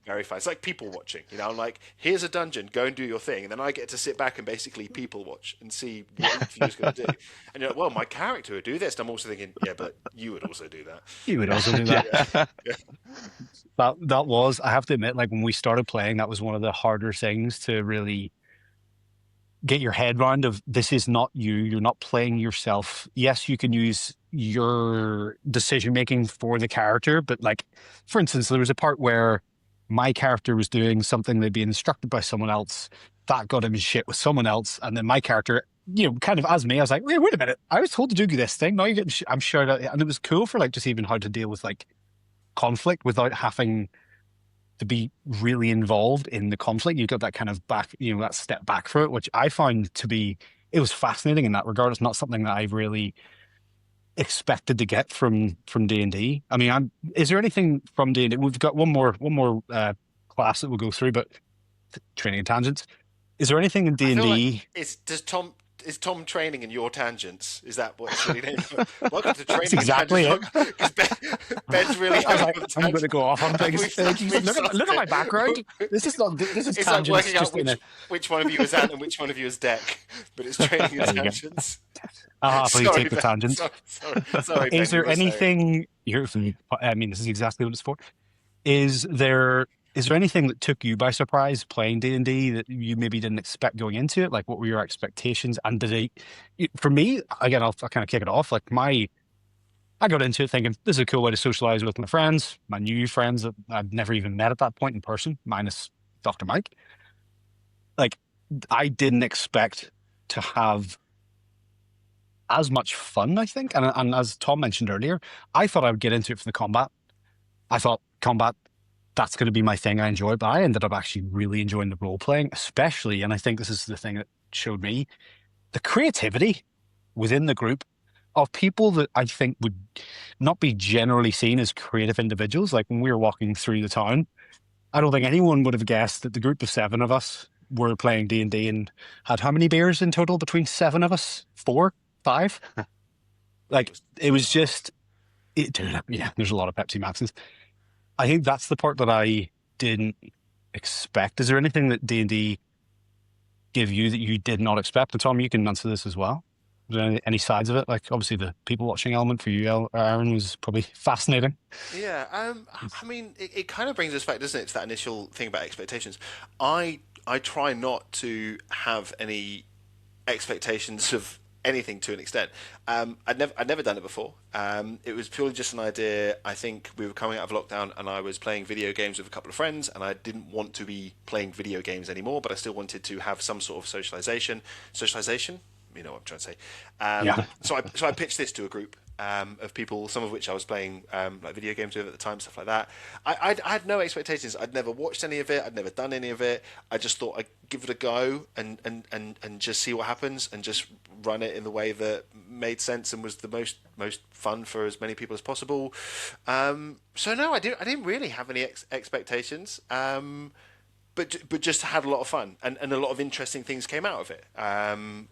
very fun. It's like people watching. You know, I'm like, here's a dungeon, go and do your thing, and then I get to sit back and basically people watch and see what each of you's going to do. And you're like, well, my character would do this. And I'm also thinking, yeah, but you would also do that. You would also do that. Yeah. That was, I have to admit, like when we started playing, that was one of the harder things to really get your head round of. This is not you. You're not playing yourself. Yes, you can use your decision making for the character, but like, for instance, there was a part where my character was doing something they'd been instructed by someone else that got him in shit with someone else, and then my character, you know, kind of as me, I was like, wait a minute, I was told to do this thing. Now you're getting, I'm sure that, and it was cool for like just even how to deal with like conflict without having to be really involved in the conflict. You got that kind of back, you know, that step back for it, which I found to be, it was fascinating in that regard. It's not something that I've really expected to get from D&D. I mean, is there anything from D&D? We've got one more class that we'll go through, but training and tangents. Is there anything in D&D? Like, is Tom training in your tangents? Is that what it's really named? Welcome to training. That's exactly it. Ben's really. I'm going to go off on things. Look at my background. This is not. This is it's tangents. Like working out which one of you is Ant and which one of you is Deck, but it's training and tangents. Please take the tangents. Sorry, is there anything? I mean, this is exactly what it's for. Is there anything that took you by surprise playing D&D that you maybe didn't expect going into it? Like, what were your expectations? And for me, again, I'll kind of kick it off. Like I got into it thinking this is a cool way to socialize with my friends, my new friends that I'd never even met at that point in person, minus Dr. Mike. Like, I didn't expect to have as much fun, I think. And as Tom mentioned earlier, I thought I would get into it for the combat. I thought combat, that's going to be my thing I enjoy, but I ended up actually really enjoying the role playing, especially, and I think this is the thing that showed me, the creativity within the group of people that I think would not be generally seen as creative individuals. Like when we were walking through the town, I don't think anyone would have guessed that the group of 7 of us were playing D&D and had how many beers in total between 7 of us? 4, 5? Like, it was just, dude, yeah, there's a lot of Pepsi Maxes. I think that's the part that I didn't expect. Is there anything that D&D give you that you did not expect? And Tom, you can answer this as well. Is there any sides of it? Like, obviously, the people watching element for you, Aaron, was probably fascinating. Yeah, I mean, it kind of brings us back, doesn't it, to that initial thing about expectations. I try not to have any expectations of anything to an extent. I'd never done it before. It was purely just an idea. I think we were coming out of lockdown and I was playing video games with a couple of friends and I didn't want to be playing video games anymore, but I still wanted to have some sort of socialization, you know what I'm trying to say. Yeah. So I pitched this to a group of people, some of which I was playing like video games with at the time, stuff like that. I had no expectations. I'd never watched any of it. I'd never done any of it. I just thought I'd give it a go and just see what happens and just run it in the way that made sense and was the most fun for as many people as possible. So no, I didn't really have any expectations. But just had a lot of fun and a lot of interesting things came out of it.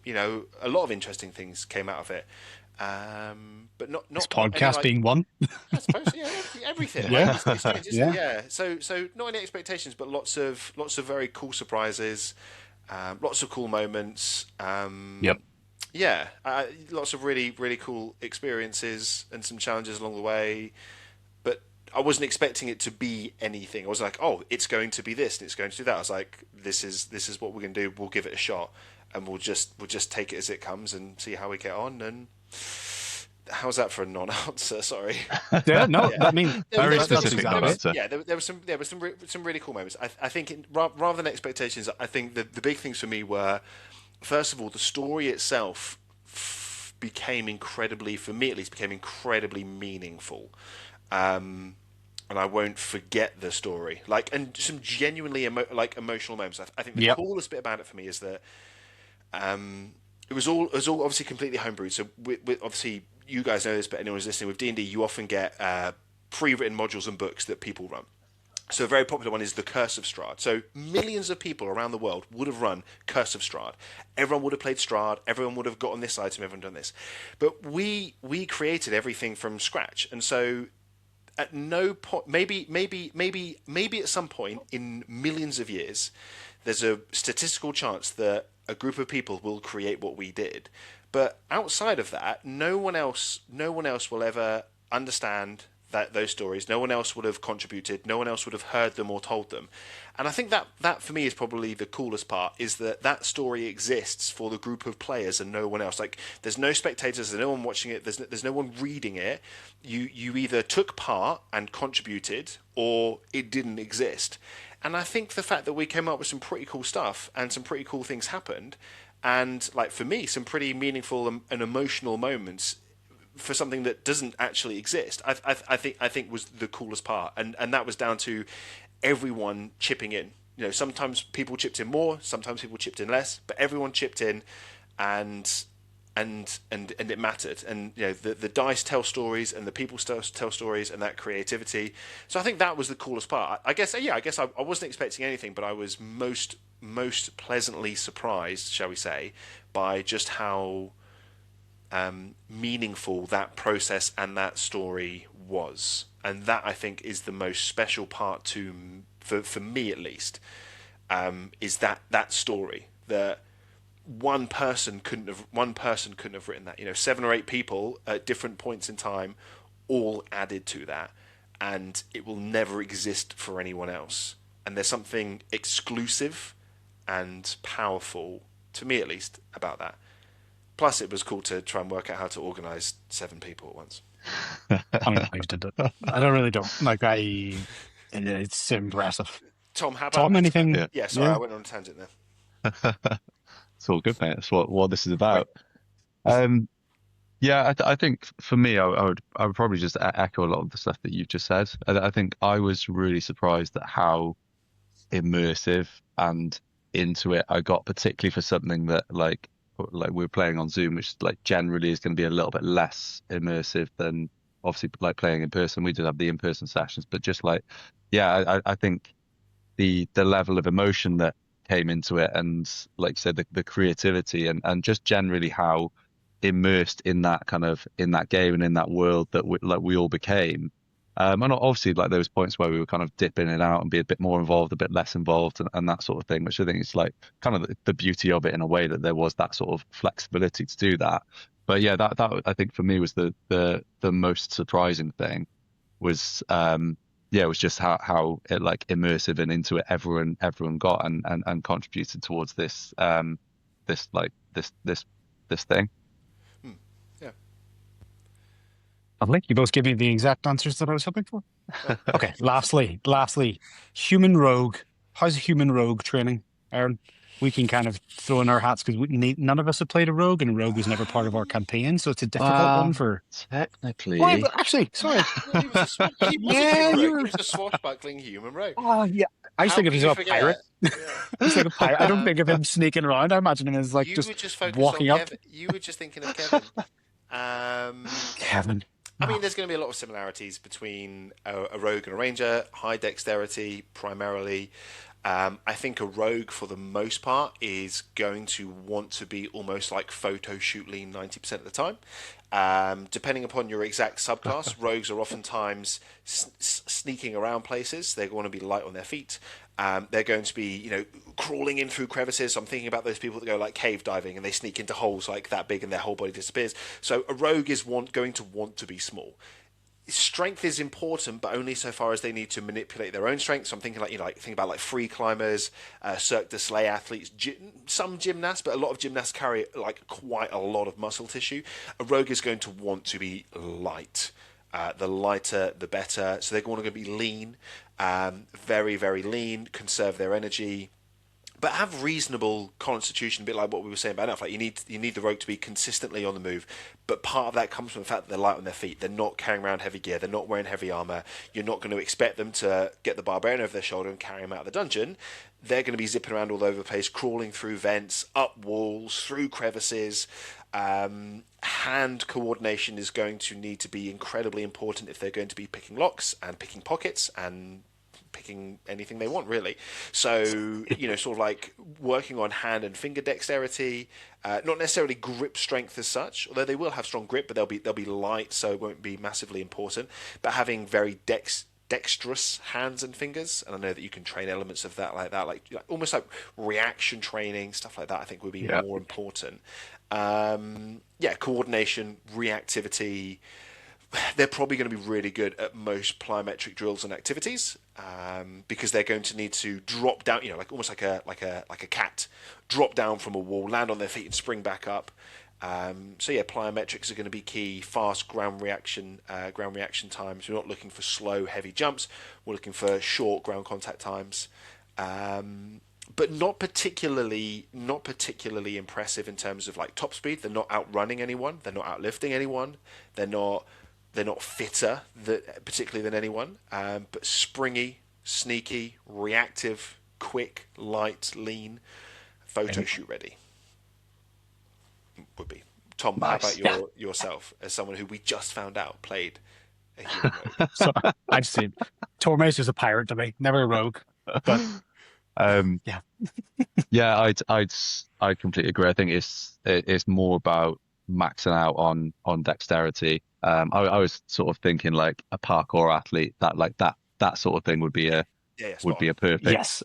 You know, a lot of interesting things came out of it. But not this podcast being one. I suppose, yeah, everything. Yeah. Right? It's strange, isn't Yeah. it? Yeah. So not any expectations, but lots of very cool surprises, lots of cool moments. Yep. Yeah, lots of really cool experiences and some challenges along the way. But I wasn't expecting it to be anything. I was like, oh, it's going to be this and it's going to do that. I was like, this is what we're going to do. We'll give it a shot and we'll just take it as it comes and see how we get on. And how's that for a non-answer? Sorry. Yeah, no, Yeah. I mean, Very that's specific exactly it. answer. Yeah, there were some really cool moments. I think rather than expectations, I think the big things for me were, first of all, the story itself became incredibly, for me at least, became incredibly meaningful. and I won't forget the story. Like, and some genuinely emotional moments. I think the Yep. coolest bit about it for me is that it was all obviously completely homebrewed. So with obviously you guys know this, but anyone who's listening with D&D, you often get pre-written modules and books that people run. So a very popular one is the Curse of Strahd. So millions of people around the world would have run Curse of Strahd. Everyone would have played Strahd. Everyone would have got on this item. Everyone done this. But we created everything from scratch, and so at no point, maybe at some point in millions of years, there's a statistical chance that a group of people will create what we did. But outside of that, no one else will ever understand those stories. No one else would have contributed. No one else would have heard them or told them. And I think that for me is probably the coolest part, is that story exists for the group of players and no one else. Like, there's no spectators, there's no one watching it, there's no one reading it. You either took part and contributed, or it didn't exist. And I think the fact that we came up with some pretty cool stuff and some pretty cool things happened, and like for me, some pretty meaningful and emotional moments for something that doesn't actually exist, I think was the coolest part, and that was down to everyone chipping in. You know, sometimes people chipped in more, sometimes people chipped in less, but everyone chipped in, and it mattered. And you know, the dice tell stories, and the people tell stories, and that creativity. So I think that was the coolest part. I guess I wasn't expecting anything, but I was most pleasantly surprised, shall we say, by just how meaningful that process and that story was. And that, I think, is the most special part for me at least, is that story that one person couldn't have written that. You know, 7 or 8 people at different points in time all added to that, and it will never exist for anyone else. And there's something exclusive and powerful, to me at least, about that. Plus, it was cool to try and work out how to organise 7 people at once. I mean, I did it. I don't like. It's impressive. Tom, how about? Tom, anything? Yeah. Yeah, sorry, I Yeah. went on a tangent there. It's all good, mate. That's what this is about. Um, yeah, I think for me, I would probably just echo a lot of the stuff that you've just said. I think I was really surprised at how immersive and into it I got, particularly for something that like we're playing on Zoom, which like generally is going to be a little bit less immersive than obviously like playing in person. We did have the in-person sessions, but just like, yeah, I think the level of emotion that came into it, and like you said, the creativity and just generally how immersed in that in that game and in that world that we all became. And obviously, like there was points where we were kind of dip in and out and be a bit more involved, a bit less involved, and that sort of thing, which I think is like kind of the beauty of it in a way, that there was that sort of flexibility to do that. But yeah, that I think for me was the most surprising thing was yeah, it was just how it like immersive and into it everyone got and contributed towards this thing. Yeah. Lovely. You both give me the exact answers that I was hoping for. Okay. Lastly, human rogue. How's a human rogue training, Aaron? We can kind of throw in our hats because none of us have played a rogue, and a rogue was never part of our campaign, so it's a difficult one for. Technically, Wait, but actually, sorry. He was a, he was a Yeah, human you rogue. He were. was a swashbuckling human rogue. Oh, yeah. I was How thinking could of you him as a forget? pirate. Yeah. He's like a pirate. I don't think of him sneaking around. I imagine him as like You just were just focused on walking up. Kevin. You were just thinking of Kevin. Kevin. I mean, there's going to be a lot of similarities between a rogue and a ranger. High dexterity, primarily. I think a rogue, for the most part, is going to want to be almost like photo shoot lean 90% of the time. Depending upon your exact subclass, rogues are oftentimes sneaking around places. They're going to be light on their feet. They're going to be, crawling in through crevices. I'm thinking about those people that go like cave diving and they sneak into holes like that big and their whole body disappears. So a rogue is going to want to be small. Strength is important, but only so far as they need to manipulate their own strength. So I'm thinking think about like free climbers, Cirque du Soleil athletes, some gymnasts, but a lot of gymnasts carry like quite a lot of muscle tissue. A rogue is going to want to be light. The lighter, the better. So they're going to be lean, very, very lean, conserve their energy, but have reasonable constitution, a bit like what we were saying about enough. Like you need the rogue to be consistently on the move, but part of that comes from the fact that they're light on their feet. They're not carrying around heavy gear. They're not wearing heavy armor. You're not going to expect them to get the barbarian over their shoulder and carry him out of the dungeon. They're going to be zipping around all over the place, crawling through vents, up walls, through crevices. Hand coordination is going to need to be incredibly important if they're going to be picking locks and picking pockets and picking anything they want, really. So, sort of like working on hand and finger dexterity, not necessarily grip strength as such, although they will have strong grip, but they'll be light, so it won't be massively important. But having very dexterous hands and fingers, and I know that you can train elements of that, like almost like reaction training, stuff like that, I think would be more important. Coordination, reactivity. They're probably going to be really good at most plyometric drills and activities, because they're going to need to drop down, like almost like a cat, drop down from a wall, land on their feet, and spring back up. Plyometrics are going to be key. Fast ground reaction times. We're not looking for slow, heavy jumps. We're looking for short ground contact times. But not particularly impressive in terms of like top speed. They're not outrunning anyone. They're not outlifting anyone. They're not fitter particularly than anyone. But springy, sneaky, reactive, quick, light, lean, photo shoot ready would be. Tom, Nice. how about yourself as someone who we just found out played a human rogue? So I've seen Tormaster's a pirate to me, never a rogue. But yeah. Yeah, I'd completely agree. I think it's more about maxing out on dexterity. I was sort of thinking like a parkour athlete, that sort of thing would be a perfect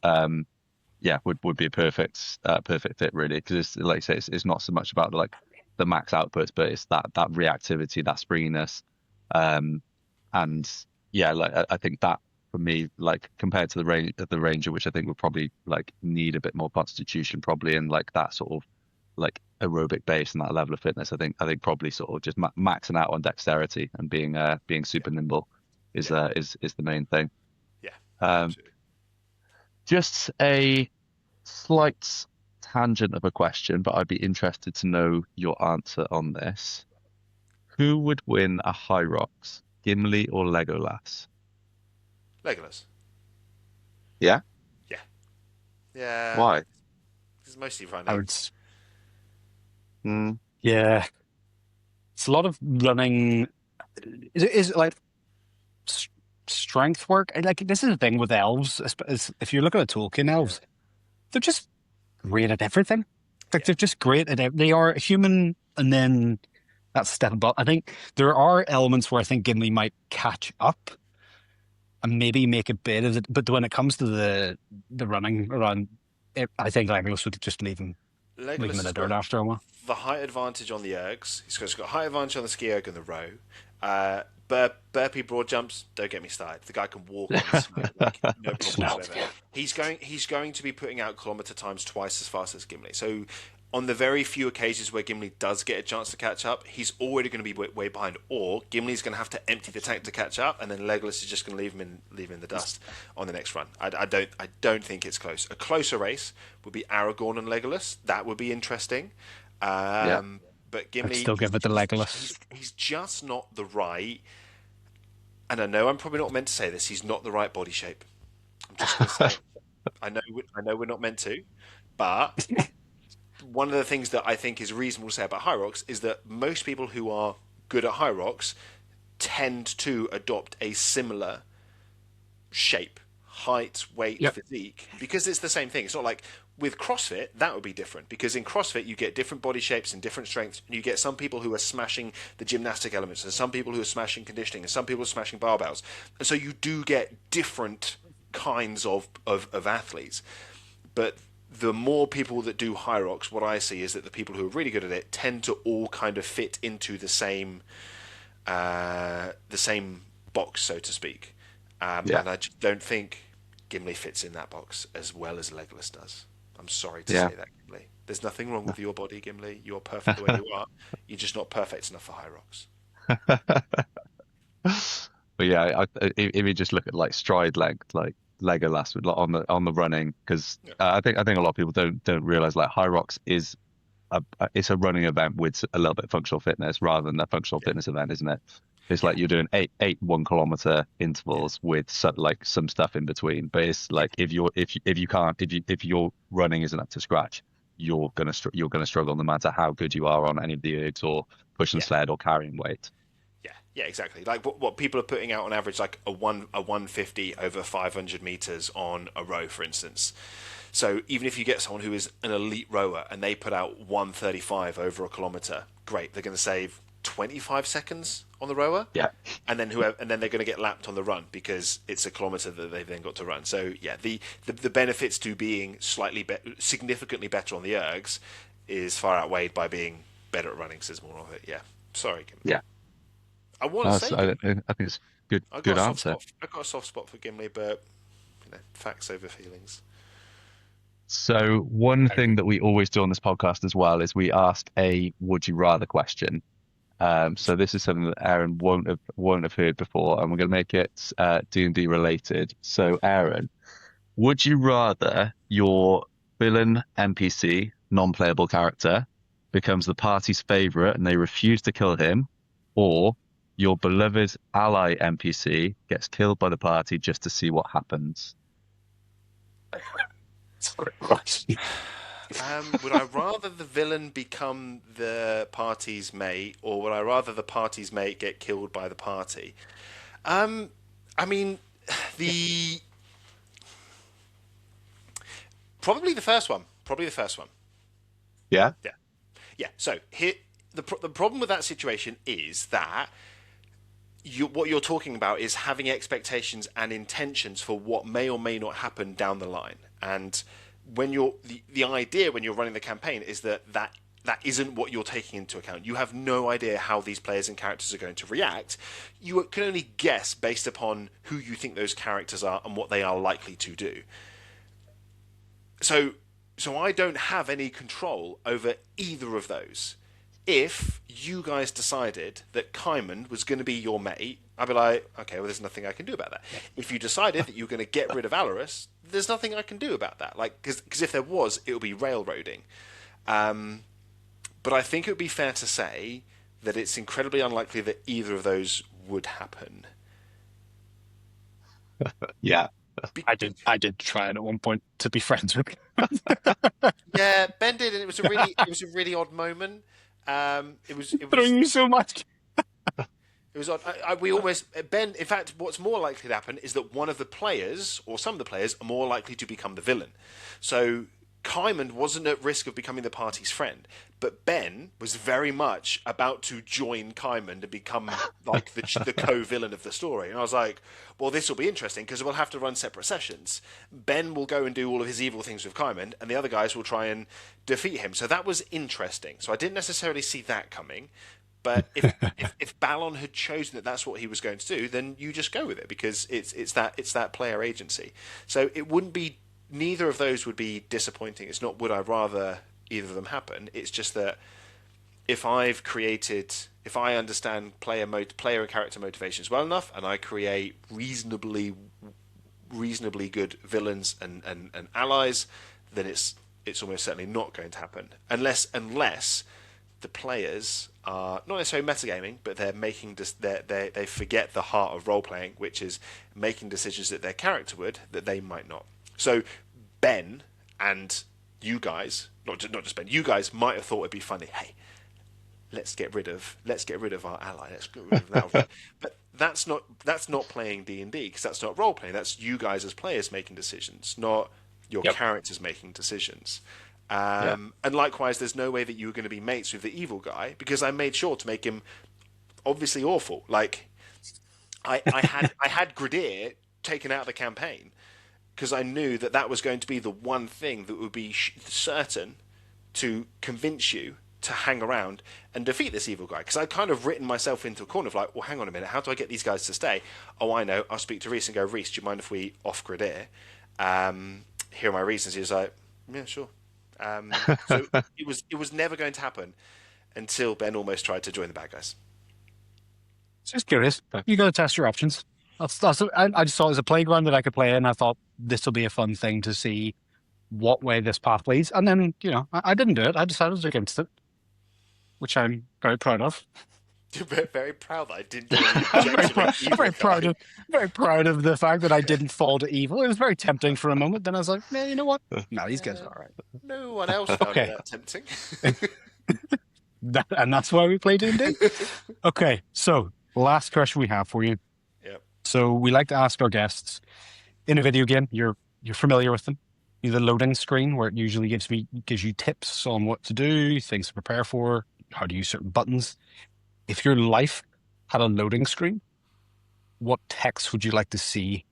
Yes. would be a perfect fit, really, because it's like you say, it's not so much about like the max outputs, but it's that reactivity, that springiness, and I think that for me, like compared to the ranger, which I think would probably like need a bit more constitution, probably, and like that sort of like aerobic base and that level of fitness. I think probably sort of just maxing out on dexterity and being super nimble is the main thing. Yeah. Absolutely. Just a slight tangent of a question, but I'd be interested to know your answer on this. Who would win a Hyrox, Gimli or Legolas? Legolas. Yeah? Yeah. Yeah. Why? It's mostly running. I would. Yeah. It's a lot of running. Is it like strength work? Like, this is the thing with elves. If you look at the Tolkien elves, they're just great at everything. Like, they're just great at they are human, and then that's a step above. I think there are elements where I think Gimli might catch up and maybe make a bit of it. But when it comes to the running around, I think Legolas would just leave him in the dirt after a while. The height advantage on the ergs. He's got height advantage on the ski erg and the row. Burpee broad jumps. Don't get me started. The guy can walk on the snow, like, no problem whatsoever. He's going to be putting out kilometer times twice as fast as Gimli. So on the very few occasions where Gimli does get a chance to catch up, he's already going to be way behind. Or Gimli's going to have to empty the tank to catch up, and then Legolas is just going to leave him in the dust on the next run. I don't think it's close. A closer race would be Aragorn and Legolas. That would be interesting. But Gimli, I'd still give it to Legolas. He's just not the right. And I know I'm probably not meant to say this. He's not the right body shape. I'm just going to say. I know we're not meant to, but one of the things that I think is reasonable to say about Hyrox is that most people who are good at Hyrox tend to adopt a similar shape, height, weight, physique, because it's the same thing. It's not like with CrossFit, that would be different, because in CrossFit you get different body shapes and different strengths, and you get some people who are smashing the gymnastic elements, and some people who are smashing conditioning, and some people are smashing barbells, and so you do get different kinds of athletes. But the more people that do Hyrox, what I see is that the people who are really good at it tend to all kind of fit into the same box, so to speak. And I just don't think Gimli fits in that box as well as Legolas does. I'm sorry to say that, Gimli. There's nothing wrong with your body, Gimli. You're perfect the way you are. You're just not perfect enough for Hyrox. But yeah, if you just look at like stride length, like Legolas with on the running, because Yeah. I think a lot of people don't realize like High Rocks is it's a running event with a little bit of functional fitness rather than a functional Yeah. fitness event, isn't it? It's Yeah. like you're doing eight 1 kilometer intervals with some stuff in between. But it's Yeah. like if your running isn't up to scratch, you're gonna struggle no matter how good you are on any of the ergs or pushing Yeah. sled or carrying weight. Yeah, exactly. Like what people are putting out on average, like a 150 over 500 meters on a row, for instance. So even if you get someone who is an elite rower and they put out 135 over a kilometer, great. They're going to save 25 seconds on the rower, Yeah. and then they're going to get lapped on the run because it's a kilometer that they've then got to run. So yeah, the benefits to being significantly better on the ergs is far outweighed by being better at running. Says more of it. Yeah. Sorry, Kim. Yeah. I want to say I Gimli. think it's good I got good a soft answer. spot. I got a soft spot for Gimli, but facts over feelings. So one thing that we always do on this podcast as well is we ask a would you rather question. So this is something that Aaron won't have heard before, and we're going to make it D&D related. So Aaron, would you rather your villain NPC, non-playable character, becomes the party's favorite and they refuse to kill him, or your beloved ally NPC gets killed by the party just to see what happens? Sorry, question. Would I rather the villain become the party's mate, or would I rather the party's mate get killed by the party? I mean, the probably the first one. Probably the first one. Yeah. Yeah, yeah. So here, the problem with that situation is that what you're talking about is having expectations and intentions for what may or may not happen down the line. And when the idea when you're running the campaign is that isn't what you're taking into account. You have no idea how these players and characters are going to react. You can only guess based upon who you think those characters are and what they are likely to do. So I don't have any control over either of those. If you guys decided that Kaiman was going to be your mate, I'd be like, okay, well, there's nothing I can do about that. If you decided that you were going to get rid of Alaris, there's nothing I can do about that. Like, because if there was, it would be railroading. But I think it would be fair to say that it's incredibly unlikely that either of those would happen. Yeah. I did try it at one point to be friends with. Yeah, Ben did, and it was a really odd moment. It was Throwing you so much. It was odd. We almost Ben. In fact, what's more likely to happen is that one of the players or some of the players are more likely to become the villain. So Kaiman wasn't at risk of becoming the party's friend, but Ben was very much about to join Kaiman to become like the co-villain of the story. And I was like, well, this will be interesting because we'll have to run separate sessions. Ben will go and do all of his evil things with Kaiman, and the other guys will try and defeat him. So that was interesting. So I didn't necessarily see that coming. But if Balon had chosen that that's what he was going to do, then you just go with it because it's that player agency. So it wouldn't be, neither of those would be disappointing. It's not would I rather either of them happen. It's just that if I understand player and character motivations well enough, and I create reasonably good villains and allies, then it's almost certainly not going to happen unless the players are not necessarily metagaming, but they're making they forget the heart of role playing, which is making decisions that their character would that they might not. So Ben and you guys, not just Ben, you guys might have thought it'd be funny. Hey, let's get rid of our ally. Let's get rid of that. But that's not playing D&D because that's not role playing. That's you guys as players making decisions, not your characters making decisions. And likewise, there's no way that you were going to be mates with the evil guy because I made sure to make him obviously awful. Like I had Grenadier taken out of the campaign because I knew that was going to be the one thing that would be certain to convince you to hang around and defeat this evil guy. Because I'd kind of written myself into a corner of like, well, hang on a minute, how do I get these guys to stay? Oh, I know. I'll speak to Reese and go, Reese, do you mind if we off Grenadier? Here are my reasons. He was like, yeah, sure. So it was never going to happen until Ben almost tried to join the bad guys. Just curious. You got to test your options. I just saw it as a playground that I could play in. I thought this will be a fun thing to see what way this path leads. And then, I didn't do it. I decided against it, which I'm very proud of. You're very proud that I didn't do any I'm very objective proud. I'm evil guy. very proud of the fact that I didn't fall to evil. It was very tempting for a moment. Then I was like, man, you know what? No, these guys are all right. No one else found it Okay, that tempting. and that's why we play D&D. Okay, so last question we have for you. Yep. So we like to ask our guests in a video game. You're familiar with them. The loading screen where it usually gives you tips on what to do, things to prepare for, how to use certain buttons. If your life had a loading screen, what text would you like to see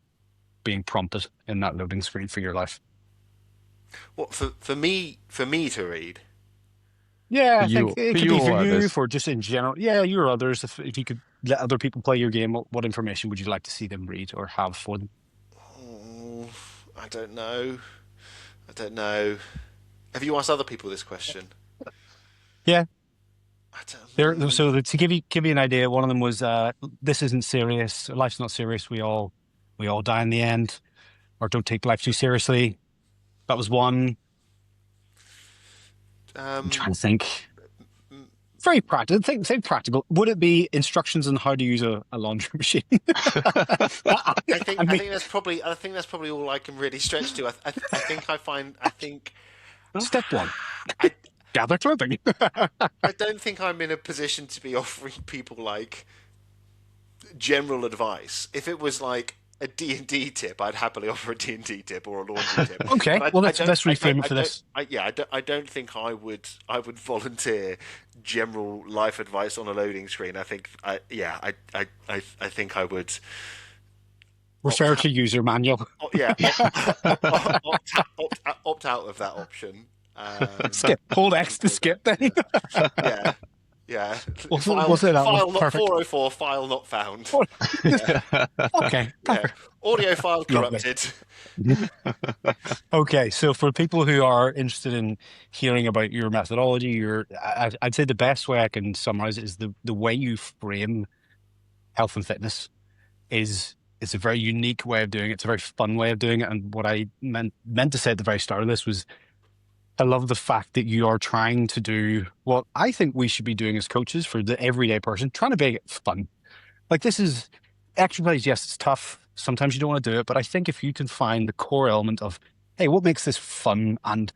being prompted in that loading screen for your life? What for me to read? Yeah, For I think you, it for could you be for or you, others. for just in general. Yeah, you or others. If you could let other people play your game, what information would you like to see them read or have for them? Oh, I don't know. I don't know. Have you asked other people this question? Yeah, I don't there. know. So to give you an idea, one of them was, "This isn't serious. Life's not serious. We all die in the end, or don't take life too seriously." That was one. I'm trying Um, to think. Very practical. Think practical. Would it be instructions on how to use a laundry machine? I think I I mean, think that's probably all I can really stretch to. I think step one: I gather clothing. I don't think I'm in a position to be offering people like general advice. If it was like a D&D tip, I'd happily offer a D&D tip or a laundry tip. Okay, But well I let's don't, let's reframe it for this. I don't think I would volunteer general life advice on a loading screen. I think I would opt Refer out. to user manual. Yeah, opt out of that option. Um, Skip. Hold X to skip. Then. yeah, yeah, yeah. We'll say that one. File not Perfect. 404. File not found. Oh, Yeah, okay, yeah. perfect. Audio file Lovely. corrupted. Okay, so for people who are interested in hearing about your methodology, I'd say the best way I can summarize it is the way you frame health and fitness is it's a very unique way of doing it. It's a very fun way of doing it. And what I meant to say at the very start of this was I love the fact that you are trying to do what I think we should be doing as coaches for the everyday person, trying to make it fun. Like this is exercise, yes, it's tough. Sometimes you don't want to do it, but I think if you can find the core element of, hey, what makes this fun and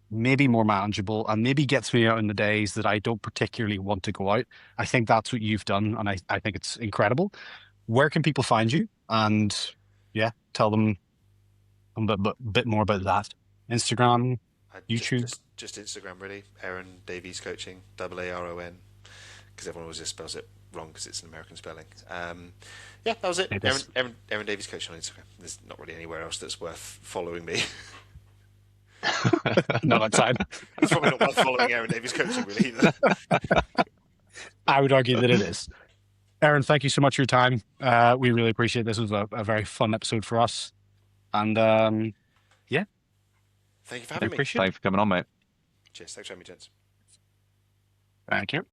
maybe more manageable and maybe gets me out in the days that I don't particularly want to go out, I think that's what you've done. And I think it's incredible. Where can people find you? And yeah, tell them a bit more about that. Instagram, I YouTube. just Instagram really. Aaron Davies coaching. Aaron. Because everyone always just spells it wrong because it's an American spelling. Yeah, that was it. It is. Aaron Davies coaching on Instagram. There's not really anywhere else that's worth following me. Not outside. It's probably not worth following Aaron Davies coaching really either. I would argue that it is. Aaron, thank you so much for your time. We really appreciate it. This was a very fun episode for us. And yeah, Thank you for I having me. appreciate it. Thanks for coming on, mate. Cheers. Thanks for having me, gents. Thank you.